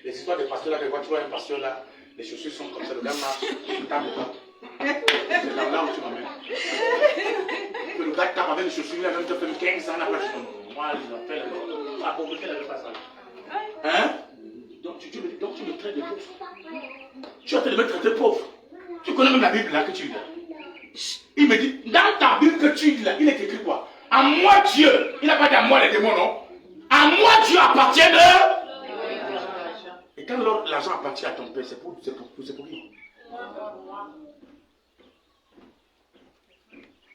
Les histoires des pasteurs là, tu vois un pasteur là, les chaussures sont comme ça, le gars marche, il tape dedans. C'est là où tu m'amènes. Le gars tape avec les chaussures, il a même fait 15 ans, n'a pas dit non. Moi, je m'appelle, la pauvreté n'avait pas ça. Hein? Donc tu me traites de pauvre. Tu es en train de me traiter de pauvre. Tu connais même la Bible là que tu lis là. Il me dit, dans ta Bible que tu lis là, il est écrit quoi? À moi Dieu. Il n'a pas dit à moi les démons, non? À moi Dieu appartient de... Et quand l'argent appartient à ton père, c'est pour qui?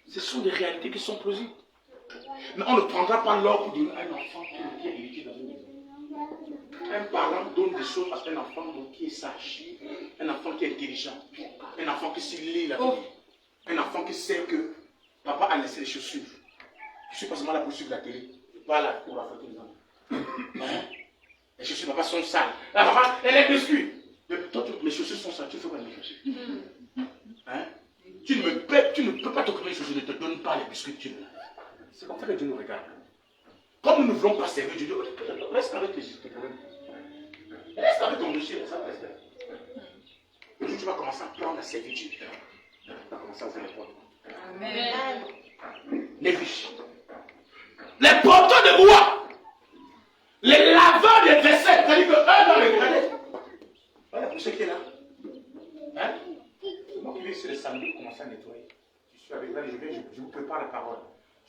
Ce sont des réalités qui sont plausibles. Mais on ne prendra pas l'or pour donner à un enfant qui est éduqué dans une maison. Un parent donne des choses à un enfant qui est sage, un enfant qui est intelligent, un enfant qui sait lire la Bible, un enfant qui sait que papa a laissé les chaussures. Je ne suis pas seulement là pour suivre la télé, je ne suis pas là pour la photo des enfants. Les chaussures de papa sont sales. La maman, elle est biscuit. Toi, mes chaussures sont sales, tu fais quoi avec mes chaussures? Hein? Tu ne peux pas t'occuper des chaussures, ne te donne pas les biscuits que tu veux. C'est comme ça que Dieu nous regarde. Comme nous ne voulons pas servir Dieu, reste avec les chaussures. Reste avec ton dossier, ça reste. Et puis tu vas commencer à prendre à servir Dieu. Tu vas commencer à ouvrir les portes. Amen. Les riches. Les porteurs de bois. Les laveurs de vaisselle. C'est-à-dire qu'eux dans les gradés. Voilà pour ceux qui est là. Hein? C'est moi qui vais sur les samedis pour commencer à nettoyer. Je suis avec là, je vous prépare la parole.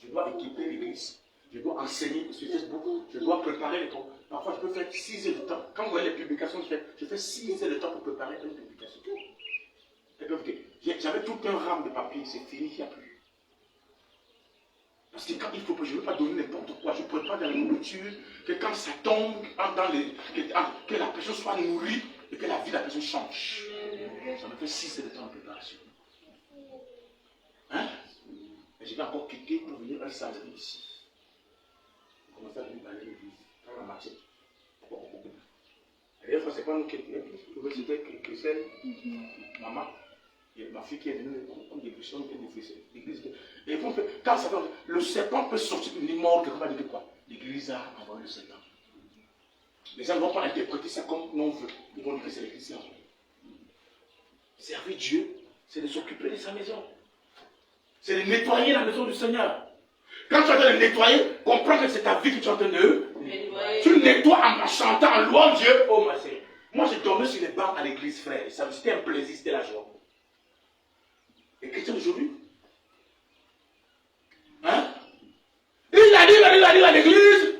Je dois équiper l'église. Je dois enseigner sur Facebook. Je dois préparer les temps. Parfois, je peux faire 6 heures de temps. Quand vous voyez les publications, je fais 6 heures de temps pour préparer une publication. J'avais tout un rame de papier, c'est fini, il n'y a plus. Parce que quand il faut, je ne veux pas donner n'importe quoi. Je ne prépare de la nourriture, que quand ça tombe, que la personne soit nourrie et que la vie de la personne change. Ça me fait 6 heures de temps de préparation. Hein? Et je vais encore quitter pour venir un samedi ici. Commencer à venir dans l'église. Quand on a marché. Et des fois, c'est pas nous qui c'était Christelle, maman, et ma fille qui est venue, on débouche, on fait l'église. Et quand ça va, le serpent peut sortir d'une mort, comment dire quoi? L'église a envoyé le serpent. Les gens ne vont pas interpréter ça comme on veut. Ils vont dire que c'est l'église. Servir Dieu, c'est de s'occuper de sa maison. C'est de nettoyer la maison du Seigneur. Quand tu es en train de nettoyer, comprends que c'est ta vie que tu es en train de nettoyer. Tu nettoies en chantant, en louant Dieu. Oh, ma sœur. Moi, je dormais sur les bancs à l'église, frère. C'était un plaisir, c'était la joie. Et chrétien aujourd'hui, hein? Il a dit à l'église.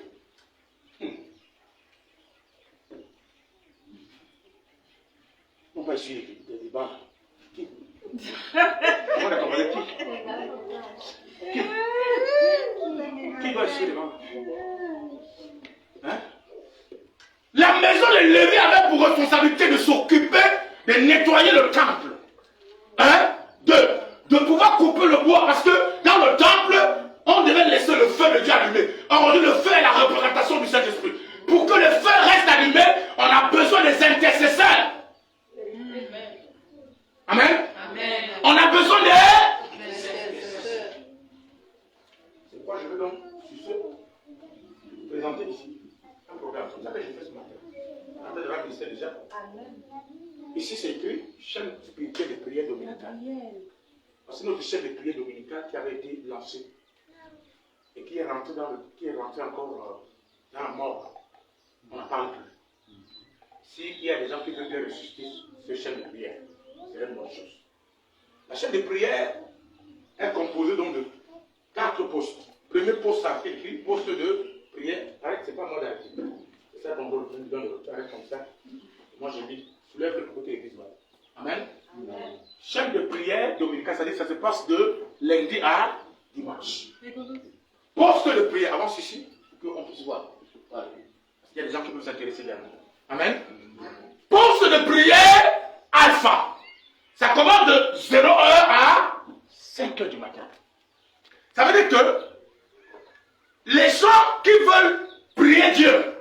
nettoyer le temple. Hein? De pouvoir couper le bois. Parce que dans le temple, on devait laisser le feu de Dieu allumé. Aujourd'hui, le feu est la représentation du Saint-Esprit. Pour que le feu reste allumé, on a besoin des intercesseurs. Amen. Amen. On a besoin des intercesseurs. C'est pourquoi je veux donc, sur ce, présenter ici un programme. C'est ça que j'ai fait ce matin. En fait, je vais déjà. Amen. Ici, c'est écrit chaîne spirituelle de prière dominicale. C'est notre chaîne de prière dominicale qui avait été lancée et qui est rentrée encore dans la mort. On n'en parle plus. S'il y a des gens qui veulent bien ressusciter cette chaîne de prière, c'est une bonne chose. La chaîne de prière est composée donc de 4 postes. Premier poste, ça fait écrit poste de prière. Arrête, c'est pas moi d'arrêter. C'est ça qu'on donne le arrête comme ça. Moi je dis, soulève le côté église. Amen. Amen. Chaîne de prière dominicale, c'est-à-dire que ça se passe de lundi à dimanche. Poste de prière, avance ici, pour qu'on puisse voir. Voilà. Il y a des gens qui peuvent s'intéresser derrière. Amen. Poste de prière alpha. Ça commence de 0h à 5h du matin. Ça veut dire que les gens qui veulent prier Dieu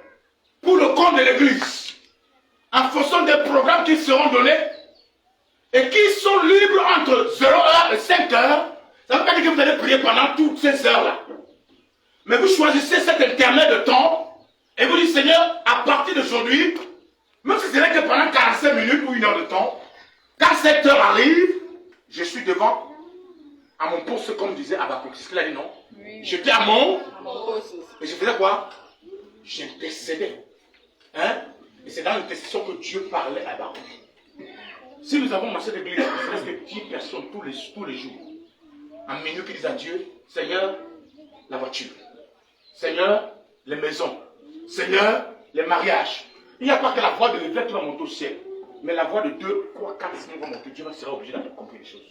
pour le compte de l'église, en fonction des programmes qui seront donnés, et qui sont libres entre 0h et 5h, ça ne veut pas dire que vous allez prier pendant toutes ces heures-là. Mais vous choisissez cet intermède de temps et vous dites, Seigneur, à partir d'aujourd'hui, même si ce n'est que pendant 45 minutes ou 1 heure de temps, quand cette heure arrive, je suis devant à mon poste, comme disait Habakkuk. C'est ce qu'il a dit, non? Oui. J'étais à mon poste. Et je faisais quoi? J'intercédais. Hein? Et c'est dans l'intercession que Dieu parlait à Habakkuk. Si nous avons marché d'église, presque 10 personnes tous les jours, en minuit qui disent à Dieu, Seigneur, la voiture. Seigneur, les maisons. Seigneur, les mariages. Il n'y a pas que la voix de l'évêque qui va monter au ciel. Mais la voix de 2, 3, 4, 5 va monter. Dieu sera obligé d'accomplir les choses.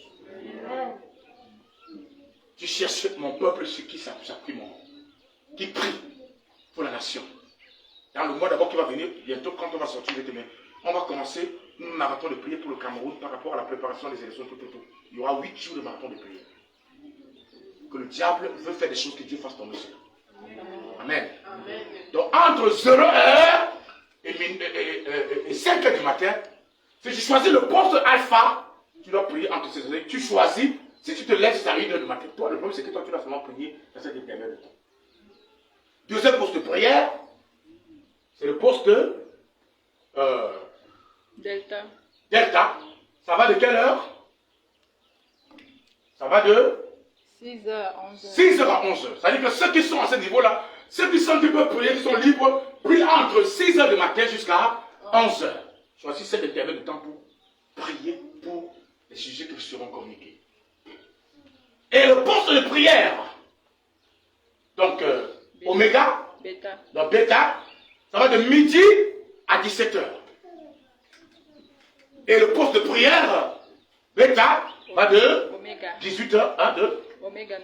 Tu cherches mon peuple sur qui s'appuie mon nom. Qui prie pour la nation. Dans le mois d'abord qui va venir, bientôt quand on va sortir demain, on va commencer un marathon de prière pour le Cameroun par rapport à la préparation des élections. Tout. Il y aura 8 jours de marathon de prière. Que le diable veut faire des choses que Dieu fasse tomber sur. Amen. Amen. Donc entre 0h et 5h du matin, si tu choisis le poste alpha, tu dois prier entre ces heures. Tu choisis, si tu te lèves, ça arrive 1h du matin. Toi, le problème, c'est que toi, tu dois seulement prier dans cette intervalle de temps. Deuxième poste de prière, c'est le poste de Delta. Delta. Ça va de quelle heure? Ça va de 6h à 11h. 6h à 11h. C'est-à-dire que ceux qui sont à ce niveau-là, ceux qui sont libres prier, qui sont libres, prient entre 6h du matin jusqu'à 11h. Choisis cet intervalle de temps pour prier pour les sujets qui seront communiqués. Et le poste de prière, donc Oméga, Bêta. Donc Bêta, ça va de midi à 17h. Et le poste de prière, Bêta, va de 18h à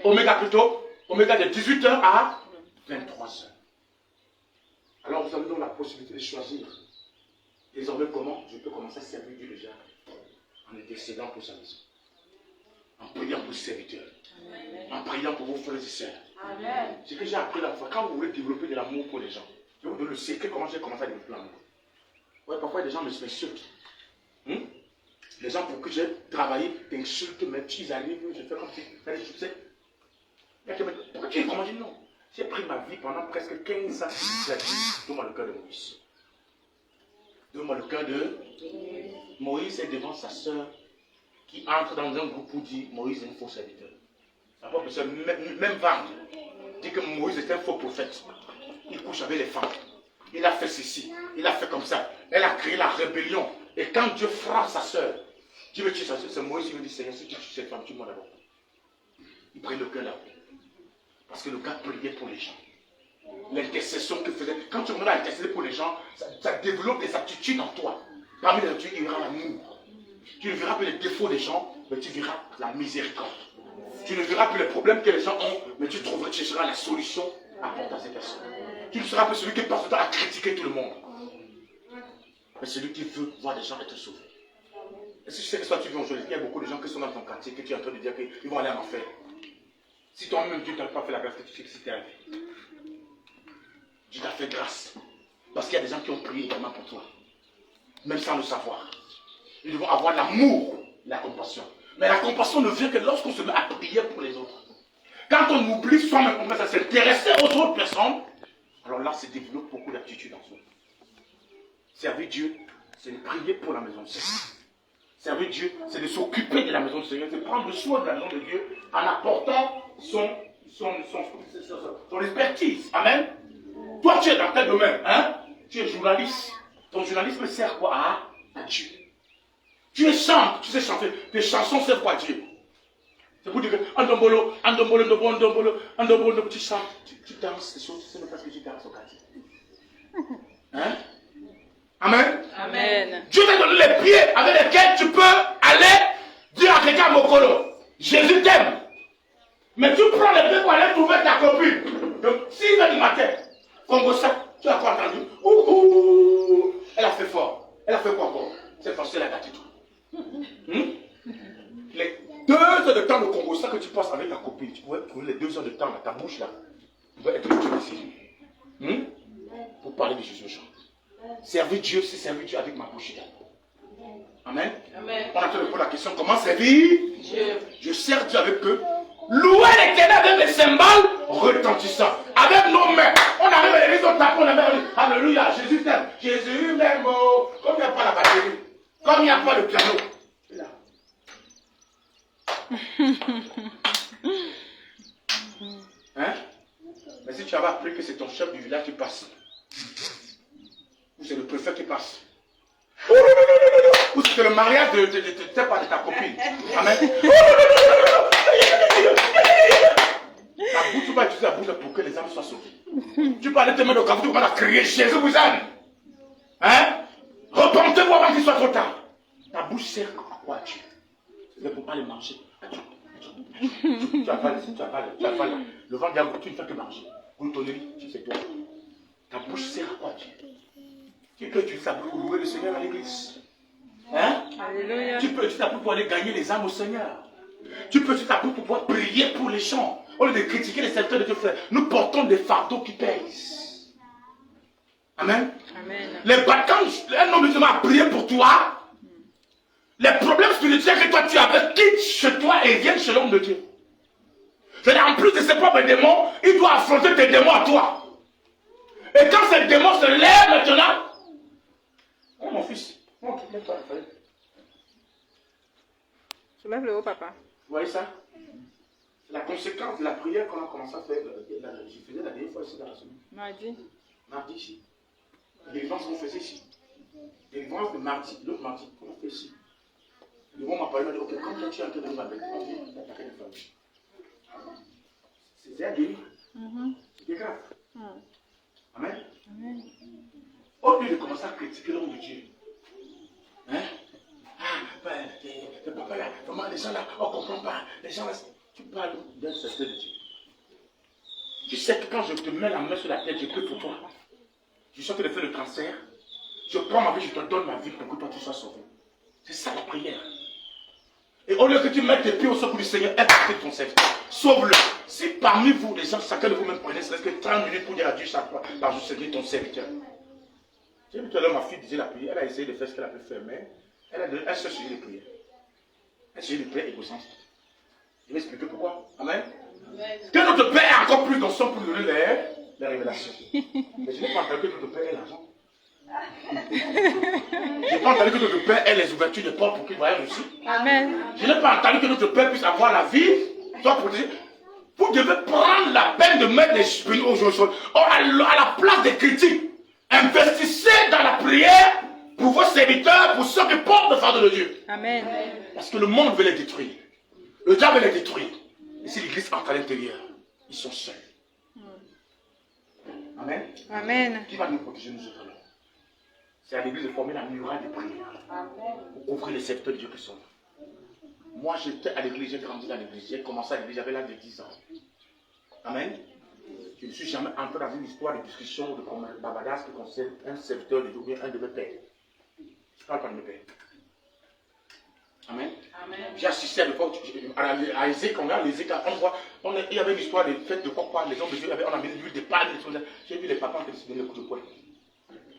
Oméga plutôt. Oméga de 18h à 23h. Alors vous avez donc la possibilité de choisir. Désormais, comment je peux commencer à servir Dieu déjà en intercédant pour sa maison. En priant pour ses serviteurs. En priant pour vos frères et sœurs. C'est ce que j'ai appris la fois. Quand vous voulez développer de l'amour pour les gens, je vous donne le secret comment j'ai commencé à développer l'amour. Ouais, parfois des gens m'insultent. Les gens pour qui j'ai travaillé t'insultent, mais ils arrivent, je fais comme si. Tu sais. Pourquoi tu es comment? Je dis non. J'ai pris ma vie pendant presque 15 ans. Donne-moi le cœur de Moïse. Donne-moi le cœur de Moïse est devant sa sœur qui entre dans un groupe pour dire Moïse est un faux serviteur. La propre sœur, même vendre, dit que Moïse est un faux prophète. Il couche avec les femmes. Il a fait ceci, il a fait comme ça. Elle a créé la rébellion. Et quand Dieu frappe sa sœur, Dieu veut tuer sa sœur, c'est Moïse qui lui dit Seigneur, si tu tues cette femme, tue-moi d'abord. Il prit le cœur là. Parce que le gars priait pour les gens. L'intercession qu'il faisait, quand tu commences à intercéder pour les gens, ça développe des aptitudes en toi. Parmi les aptitudes, il y aura l'amour. Tu ne verras plus les défauts des gens, mais tu verras la miséricorde. Tu ne verras plus les problèmes que les gens ont, mais tu seras la solution apportée à ces personnes. Tu ne seras plus celui qui passe le temps à critiquer tout le monde, mais celui qui veut voir les gens être sauvés. Est-ce que tu sais que soit tu vis aujourd'hui, il y a beaucoup de gens qui sont dans ton quartier, que tu es en train de dire qu'ils vont aller en enfer. Si toi-même tu n'as pas fait la grâce que tu fais que c'était arrivé. Dieu t'a fait grâce. Parce qu'il y a des gens qui ont prié également pour toi. Même sans le savoir. Nous devons avoir l'amour, la compassion. Mais la compassion ne vient que lorsqu'on se met à prier pour les autres. Quand on oublie soi-même, on commence à s'intéresser aux autres personnes, alors là, se développe beaucoup d'attitude en soi. Servir Dieu, c'est de prier pour la maison de Dieu. Servir Dieu, c'est de s'occuper de la maison du Seigneur, c'est de prendre soin de la maison de Dieu en apportant son expertise. Amen. Toi, tu es dans tel domaine, hein? Tu es journaliste. Ton journalisme sert quoi à Dieu. Tu es chanteur, tu sais chanter. Tes chansons servent quoi à Dieu? C'est pour dire que Andombolo, tu chantes, tu danses, des choses, tu sais même pas ce que tu danses au quartier. Hein? Amen. Amen. Dieu t'a donné les pieds avec lesquels tu peux aller dire à quelqu'un Mokolo, Jésus t'aime. Mais tu prends les pieds pour aller trouver ta copine. Donc, 6h du matin, Congo ça, tu as quoi entendu? Ouh, elle a fait fort. Elle a fait quoi encore? Cette fois-ci, elle a gâté tout. Les 2 heures de temps de Congo ça que tu passes avec ta copine, tu pouvais trouver les 2 heures de temps dans ta bouche là. Tu peux être ici. Pour parler de Jésus aux gens. Servir Dieu, c'est servir Dieu avec ma bouche. Amen. Amen. On a fait la question, comment servir Dieu? Je sers Dieu avec eux. Louer l'Éternel avec les cymbales retentissants. Avec nos mains. On arrive à l'église, on tape, on arrive. Alléluia, Jésus t'aime. Jésus m'aime. Comme il n'y a pas la batterie. Comme il n'y a pas le piano. C'est là. Hein? Mais si tu avais appris que c'est ton chef du village qui passe. Ou c'est le préfet qui passe. Ou c'est le mariage de ta copine. Amen. La bouche, tu vas utiliser la bouche pour que les âmes soient sauvées. Tu peux aller te mettre au café, tu vas crier Jésus vous aime. Hein? Repentez-vous avant qu'il soit trop tard. Ta bouche sert à quoi Dieu? C'est pour aller manger. Tu as pas le vent diable, tu ne fais que manger. Gloutonnerie, c'est toi. Ta bouche sert à quoi Dieu? Tu peux utiliser ta bouche pour louer le Seigneur à l'église. Hein? Alléluia. Tu peux utiliser ta bouche pour aller gagner les âmes au Seigneur. Tu peux utiliser ta bouche pour pouvoir prier pour les gens. Au lieu de critiquer les serviteurs de Dieu, frère, nous portons des fardeaux qui pèsent. Amen. Amen. Les bâtons, un homme musulman a prié pour toi. Les problèmes spirituels que toi tu avais quittent chez toi et viennent chez l'homme de Dieu. C'est-à-dire, en plus de ses propres démons, il doit affronter tes démons à toi. Et quand ces démons se lèvent maintenant, oh mon fils, lève-toi, Je lève le haut, papa. Vous voyez ça? C'est la conséquence de la prière qu'on a commencé à faire. Je faisais la dernière fois ici dans la semaine. Mardi. Mardi ici. L'élévance qu'on faisait ici. L'élévance de mardi, l'autre mardi, qu'on a fait ici. Le monde m'a parlé, il m'a dit, ok, quand toi tu es en train de nous avec, on va attaquer les femmes. C'est un délit. C'est grave. Amen. Amen. Au lieu de commencer à critiquer l'homme de Dieu. Hein? Le papa là, comment les gens là, on ne comprend pas. Les gens là, tu parles d'un secret de Dieu. Tu sais que quand je te mets la main sur la tête, je prie pour toi. Je sens que de faire le cancer. Je prends ma vie, je te donne ma vie pour que toi tu sois sauvé. C'est ça la prière. Et au lieu que tu mettes tes pieds au secours du Seigneur, aide ton serviteur. Sauve-le. Si parmi vous, les gens, chacun de vous-même prenez, c'est-à-dire que 30 minutes pour dire à Dieu chaque fois, par jour, c'est ton serviteur. J'ai vu tout à l'heure, ma fille disait la prière, elle a essayé de faire ce qu'elle a pu faire, mais elle se suit les prières. Elle suit les prières égocentres. Je vais expliquer pourquoi. Amen. Que notre Père est encore plus dans son pour nous donner les révélations. Mais je n'ai pas entendu que notre Père ait l'argent. Je n'ai pas entendu que notre Père ait les ouvertures de portes pour qu'il voyage aussi. Amen. Je n'ai pas entendu que notre Père puisse avoir la vie, soit protégé. Vous devez prendre la peine de mettre les spinons aux choses. À la place des critiques, investissez dans la prière pour vos serviteurs, pour ceux qui portent le fardeau de Dieu. Amen. Parce que le monde veut les détruire. Le diable veut les détruire. Et si l'église entre à l'intérieur, ils sont seuls. Amen. Amen. Qui va nous protéger nous autres là? C'est à l'église de former la muraille de prière. Pour couvrir les serviteurs de Dieu qui sont là. Moi j'étais à l'église, j'ai grandi dans l'église. J'ai commencé à l'église, j'avais l'âge de 10 ans. Amen. Je ne suis jamais entré dans une histoire de discussion de babadas qui concerne un serviteur de Dieu, un de mes pères. Je ne parle pas de mes pères. Amen. J'ai assisté à des fois, à Isaac, on regarde les écarts, on voit, il y avait une histoire de fête de quoi, les gens de Dieu, on a mis l'huile de palme, j'ai vu les papas qui se donnaient le coup de poing.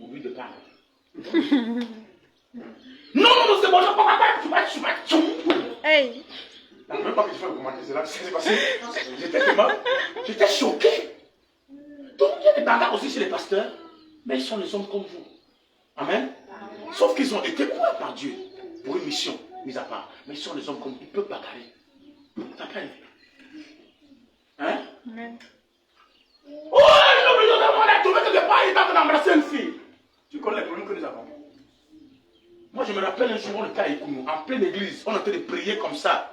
L'huile de palme. Non, c'est bon, tu vas. Hey. La première fois que je fais le commentaire, c'est là que ça s'est passé. J'étais choqué. Donc il y a des bagarres aussi chez les pasteurs, mais ils sont des hommes comme vous. Amen. Sauf qu'ils ont été pris par Dieu pour une mission, mis à part. Mais ils sont des hommes comme vous, ils peuvent bagarrer. T'as pas aimé. Hein? Amen. Oh, on a trouvé quelque part, il est en train d'embrasser une fille. Tu connais les problèmes que nous avons. Moi, je me rappelle un jour, on était à Ikounou, en pleine église, on était de prier comme ça.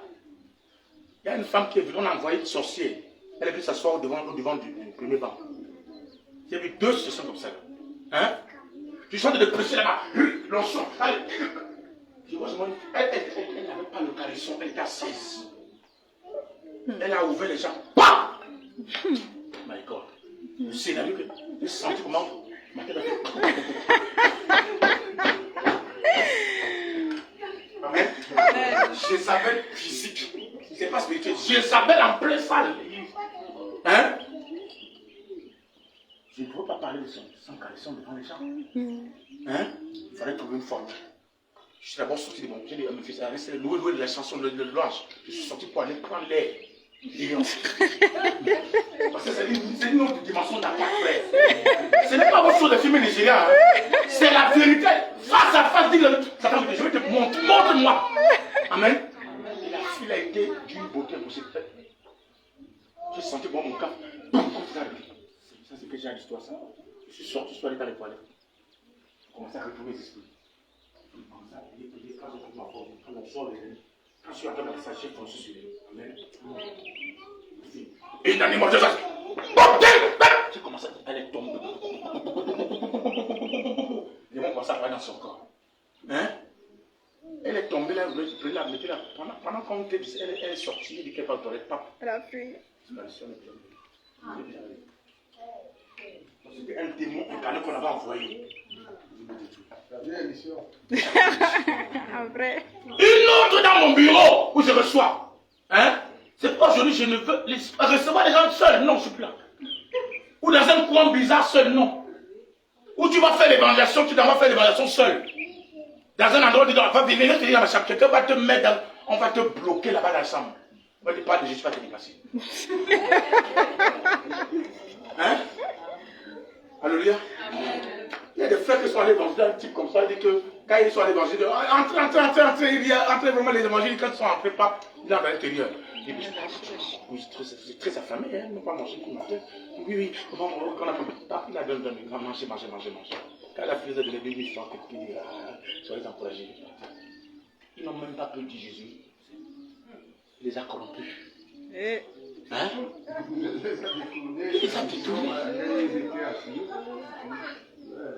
Il y a une femme qui est venue, on a envoyé une sorcière. Elle est venue s'asseoir au devant du premier banc. J'ai vu 2 situations comme ça. Hein? Je suis en train de prêcher là-bas. L'enfant. Je vois elle n'avait pas le caresson, elle était assise. Elle a ouvert les jambes. Bam! My God. Le scénario que j'ai senti comment ma tête a fait. Amen. Jézabel physique. C'est pas spirituel. Jézabel en plein salle. Hein? Je ne peux pas parler de son caresson devant les gens. Hein? Il fallait trouver une forme. Je suis d'abord sorti de mon pied, mes fils, c'est louer de la chanson de louange. Je suis sorti pour aller prendre l'air. Parce que c'est une autre dimension d'attaque, frère. Ce n'est pas votre chose de filmer Nigeria. Hein? C'est la vérité. Face à face, dis-le. Je vais te montrer. Montre-moi. Amen. Et la fille a été d'une beauté impossible. J'ai senti bon mon cœur. Ça, c'est que j'ai à l'histoire, ça. Je suis sorti, je suis allé dans les toilettes. J'ai commencé à retrouver les esprits. J'ai commencé à prier, quand je trouve ma forme, quand on sort les amis, quand je suis en train de passer, j'ai foncé sur les. Amen. Et dans les mots de Jésus, j'ai commencé à elle est tombée. Les mots commencent à parler dans son corps. Hein? Elle est tombée là, vous prenez la mettez là. Pendant qu'on était, elle est sortie, elle dit qu'elle va aux toilettes, papa. Elle a fui. C'était un démon incarné qu'on avait envoyé. Après. Une autre dans mon bureau où je reçois. Hein? C'est pas aujourd'hui, je ne veux recevoir les gens seuls. Non, je suis plus là. Ou dans un coin bizarre seul, non. Où tu vas faire l'évangélisation, tu dois faire l'évangélisation seul. Dans un endroit où tu dois venir te dire dans la chambre, quelqu'un va te mettre, on va te bloquer là-bas dans la chambre. On va te parler de Jésus, va te dépasser. Hein? Alléluia. Il y a des frères qui sont allés évangéliser un type comme ça, il dit que quand ils sont allés évangéliser, entrez, il y a entrez vraiment les évangiles, quand ils sont entrés, pas, il est à l'intérieur. Il dit, oui, c'est très affamé, hein, ils n'ont pas mangé pour matin. Oui, quand on a pas, il a donné, manger. Quand la fille a donné 2000 francs, il dit, soyez encouragés. Ils n'ont même pas pu dire Jésus. Il les a corrompus. Hein? Il les a détournés.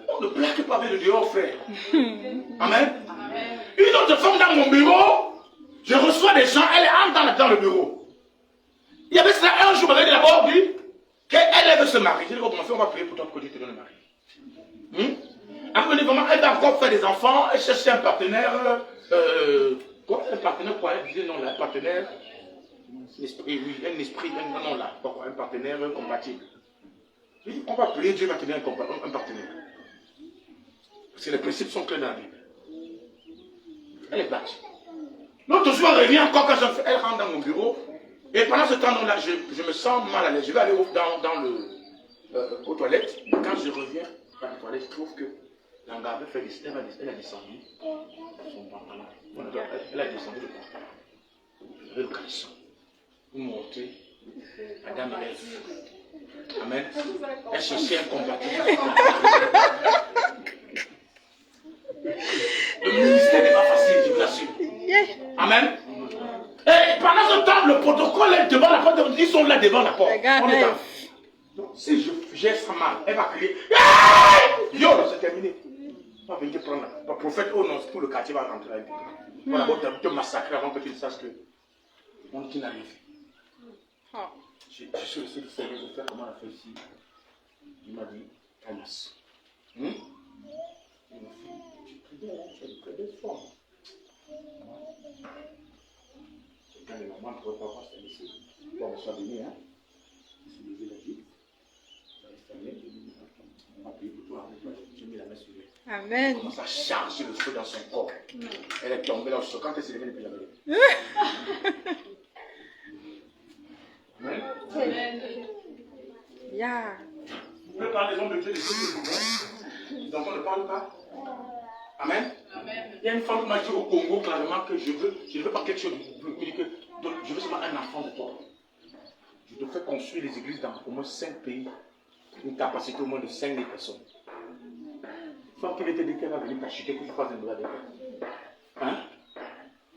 On ne plaque pas avec le dehors, frère. Amen. Une autre femme dans mon bureau, je reçois des gens, elle entre dans le bureau. Il y avait cela un jour, elle d'abord dit qu'elle veut se marier. Je dis, comment on va prier pour toi que Dieu te donne le mari. Après, elle va encore faire des enfants, elle cherche un partenaire. Quoi? Un partenaire quoi? Elle disait non, là, un partenaire. Un esprit, non, là, un partenaire compatible. Je dis, on va prier, Dieu va te donner un partenaire. Parce que les principes sont clairs dans la Bible. Elle est bâtie. L'autre jour, elle revient encore quand elle rentre dans mon bureau. Et pendant ce temps-là, je me sens mal à l'aise. Je vais aller aux toilettes. Quand je reviens dans les toilettes, je trouve que l'engagement fait des elle a descendu son pantalon. Elle a descendu le pantalon. J'avais le caleçon. Vous montez. Madame élève. Amen. Elle cherchait un combattant. Le ministère n'est pas facile, je vous assure. Amen. Et pendant ce temps, le protocole est devant la porte. Ils sont là devant la porte. On est dans. Donc, si je geste mal, elle va crier. Yo, c'est terminé. On va venir prendre le prophète. Oh non, tout le quartier va rentrer avec toi. On va d'abord te massacrer avant que tu ne saches que on qui n'a rien fait. Je suis aussi le Seigneur de faire comment on a fait ici. Il m'a dit, calme. Il m'a fait, tu es très belle fort. Quand les mamans ne peuvent pas voir, c'est ici. Bon, on soit béni, hein. C'est levé la vie. On va prier pour toi. J'ai mis la main sur lui. Amen. Elle commence à charger le feu dans son corps. Elle est tombée dans le sol. Quand elle s'est levée, elle ne peut jamais lever. Amen. Yeah. Vous pouvez parler des hommes de Dieu, des choses. Les enfants ne parlent pas. Amen. Amen. Il y a une femme qui m'a dit au Congo clairement que je ne veux pas quelque chose de donc je veux seulement un enfant de toi. Je te fais construire les églises dans au moins 5 pays. Une capacité au moins de 5 000 personnes. Une femme qui va te dire qu'elle va venir t'acheter pour que tu fasses un droit de paix. Hein?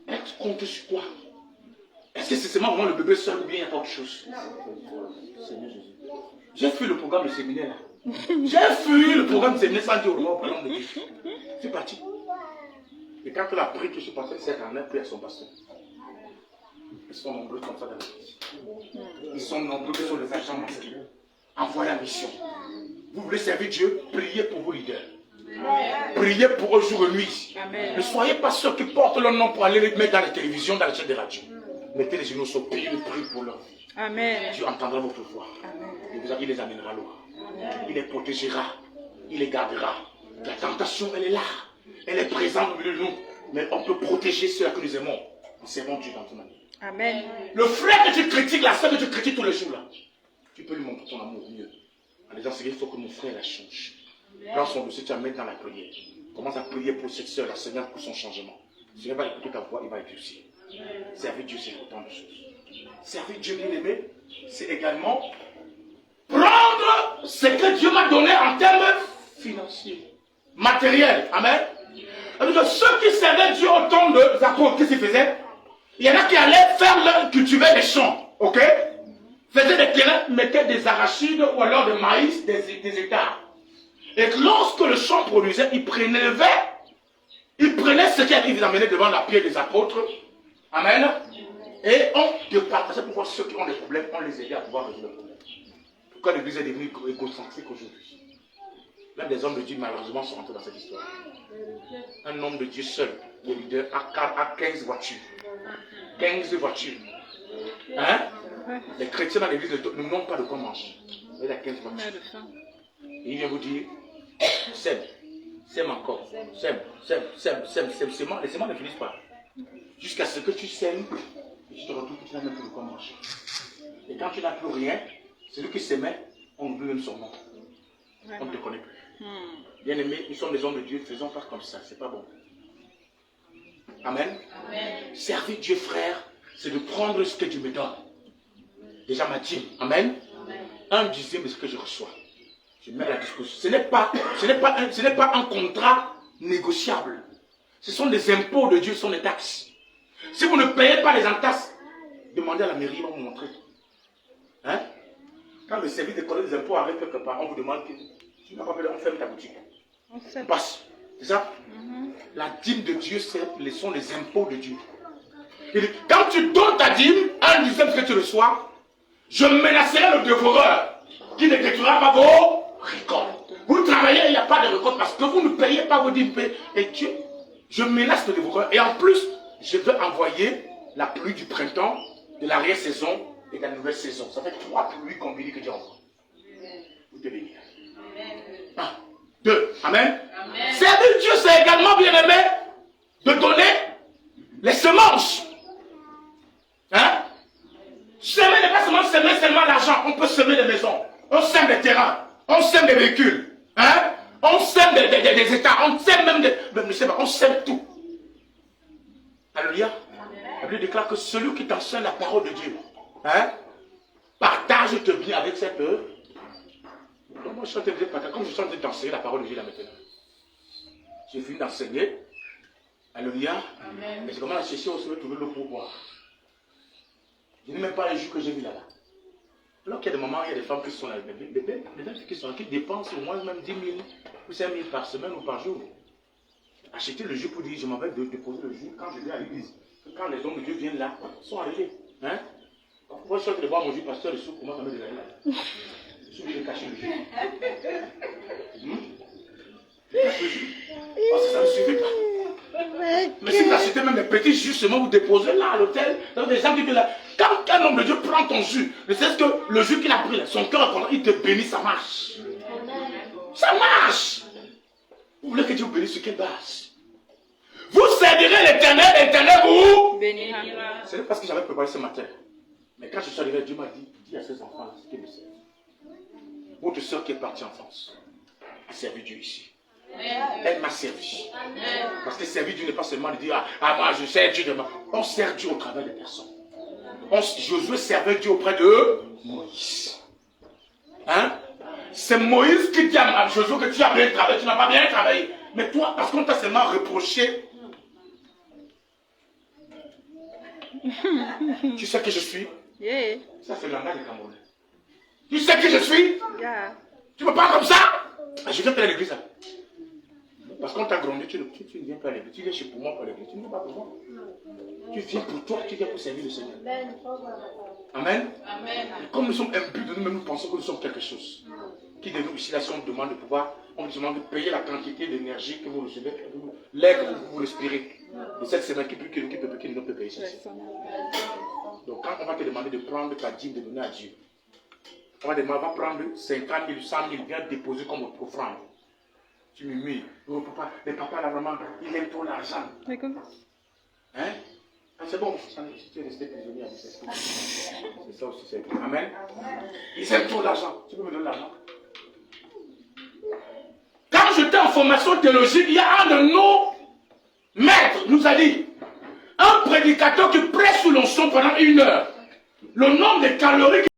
Elle compte sur quoi? Est-ce que c'est seulement vraiment le bébé seul ou bien il y a autre chose? Seigneur Jésus. J'ai fait le programme de séminaire là. J'ai fui le programme de séminaire sans dire au roi au programme de Dieu. C'est parti. Et quand elle a pris que je suis passé, c'est qu'elle a pris à son pasteur. Ils sont nombreux comme ça dans l'église. Ils sont nombreux qui sont les agents masqués. Envoyez la mission. Vous voulez servir Dieu, priez pour vos leaders. Priez pour eux jour et nuit. Amen. Ne soyez pas ceux qui portent leur nom pour aller les mettre dans la télévision, dans les chaînes de radio. Mettez les genoux sur pied et priez pour leur vie. Amen. Dieu entendra votre voix. Amen. Et il les amènera loin. Il les protégera. Il les gardera. La tentation, elle est là. Elle est présente au milieu de nous. Mais on peut protéger ceux que nous aimons. Nous servons Dieu dans toute manière. Amen. Le frère que tu critiques, la soeur que tu critiques tous les jours, là, tu peux lui montrer ton amour mieux. En disant, il faut que mon frère la change. Prends son dossier, tu vas mettre dans la prière. Commence à prier pour cette soeur, la Seigneur, pour son changement. Le Seigneur va écouter ta voix, il va exaucer. Servir Dieu, c'est autant de choses. Servir Dieu, bien aimé, c'est également prendre ce que Dieu m'a donné en termes financiers, matériels. Amen. Alors, ceux qui servaient Dieu au temps des apôtres, qu'est-ce qu'ils faisaient? Il y en a qui allaient faire cultiver des champs, ok? Faisaient des terrains, mettaient des arachides ou alors des maïs, des états. Et lorsque le champ produisait, ils prenaient ce qu'ils amenaient devant la pierre des apôtres. Amen. Et on départageait pour voir ceux qui ont des problèmes, on les aidait à pouvoir résoudre les problèmes. Pourquoi l'église est devenue égocentrique aujourd'hui? Même des hommes de Dieu, malheureusement, sont entrés dans cette histoire. Un homme de Dieu seul, le leader, a 15 voitures. 15 voitures. Hein? Les chrétiens dans l'église ne n'ont pas de quoi manger. Il a 15 voitures. Et il vient vous dire, sème encore. Sème. Les semences ne finissent pas. Jusqu'à ce que tu sèmes, et tu te retrouves que tu n'as même plus de quoi manger. Et quand tu n'as plus rien, celui qui s'aimait, on oublie même son nom. On ne te connaît plus. Bien aimés, nous sommes des hommes de Dieu, faisons pas comme ça, c'est pas bon. Amen. Amen. Servir Dieu, frère, c'est de prendre ce que Dieu me donne. Déjà ma dîme. Amen. Amen. Un dixième de ce que je reçois. Je mets à la disposition. Ce n'est pas un contrat négociable. Ce sont des impôts de Dieu, ce sont des taxes. Si vous ne payez pas les entasses, demandez à la mairie, ils vont vous montrer. Hein? Quand le service de collecte des impôts arrive quelque part, on vous demande que tu n'as pas payé, on ferme ta boutique. On passe. C'est ça? La dîme de Dieu, ce sont les impôts de Dieu. Et quand tu donnes ta dîme, un dixième ce que tu reçois, je menacerai le dévoreur qui ne détruira pas vos récoltes. Vous travaillez, il n'y a pas de récolte parce que vous ne payez pas vos dîmes. Et Dieu, je menace le dévoreur. Et en plus, je veux envoyer la pluie du printemps, de l'arrière-saison et de la nouvelle saison. Ça fait 3 pluies combinées que Dieu envoie. Vous devez bénir. 1, 2, Amen. Servir Dieu, c'est également, bien aimé, de donner les semences. Hein? Semer n'est pas seulement l'argent. On peut semer des maisons. On sème des terrains. On sème des véhicules. Hein? On sème des états. On sème on sème tout. Alléluia. La Bible déclare que celui qui t'enseigne la parole de Dieu, hein, partage te bien avec cette œuvre. Donc moi je suis en train de dire, comme je suis en train d'enseigner la parole de Dieu là maintenant. J'ai fini d'enseigner. Alléluia. Et j'ai commencé à chercher où se trouver l'eau pour boire. Je n'ai même pas les jus que j'ai vu là-bas. Alors qu'il y a des moments, il y a des femmes qui sont là, des femmes qui sont là, qui dépensent au moins même 10 000 ou 5 000 par semaine ou par jour. Acheter le jus pour dire, je m'en vais déposer le jus quand je viens à l'église. Quand les hommes de Dieu viennent là, ils sont arrivés. Hein? Moi, je suis en train de boire mon jus, pasteur, le sou commence à me dégager là. Je suis obligé de cacher le jus. Je cache le jus. Parce que ça ne suffit pas. Mais si vous achetez même des petits jus, seulement vous déposez là à l'hôtel, donc des gens qui là. Quand un homme de Dieu prend ton jus, ne sait-ce que le jus qu'il a pris, là, son cœur est content, il te bénit, ça marche. Ça marche. Vous voulez que Dieu vous bénisse sur quelle base? Vous servirez l'Éternel, l'Éternel vous bénira. Ce n'est pas ce que j'avais préparé ce matin. Mais quand je suis arrivé, Dieu m'a dit, dis à ces enfants-là ce qu'ils me servent. Votre soeur qui est partie en France a servi Dieu ici. Elle m'a servi. Parce que servir Dieu n'est pas seulement de dire, ah moi je sers Dieu de moi. On sert Dieu au travers des personnes. Josué servait Dieu auprès de Moïse. Hein? C'est Moïse qui dit à Josué que tu as bien travaillé, tu n'as pas bien travaillé. Mais toi, parce qu'on t'a seulement reproché, tu sais que je suis. Yeah. Ça c'est le langage du Camerounais. Tu sais que je suis. Yeah. Tu me parles comme ça. Je viens pas à l'église. Parce qu'on t'a grandi, tu ne viens pas à l'église. Tu viens chez pour moi pour l'église. Tu ne viens pas pour moi. Tu viens pour toi, tu viens pour servir le Seigneur. Amen. Amen. Et comme nous sommes imbus de nous-mêmes, nous pensons que nous sommes quelque chose. Qui de nous ici, là, si on demande de pouvoir, on vous demande de payer la quantité d'énergie que vous recevez, l'air que vous respirez. De cette semaine qui ne peut payer ceci. Donc quand on va te demander de prendre ta dîme, de donner à Dieu, on va prendre 50 000, 100 000, viens déposer comme offrande. Tu murmures, oh papa, mais papa là vraiment, il aime trop l'argent. Hein? Ah, c'est bon, si tu es resté prisonnier à c'est ça aussi, c'est bon. Amen. Il aime trop l'argent. Tu peux me donner l'argent? Quand j'étais en formation théologique, il y a un de nos maîtres nous a dit, un prédicateur qui prêche sous l'onction pendant 1 heure, le nombre de calories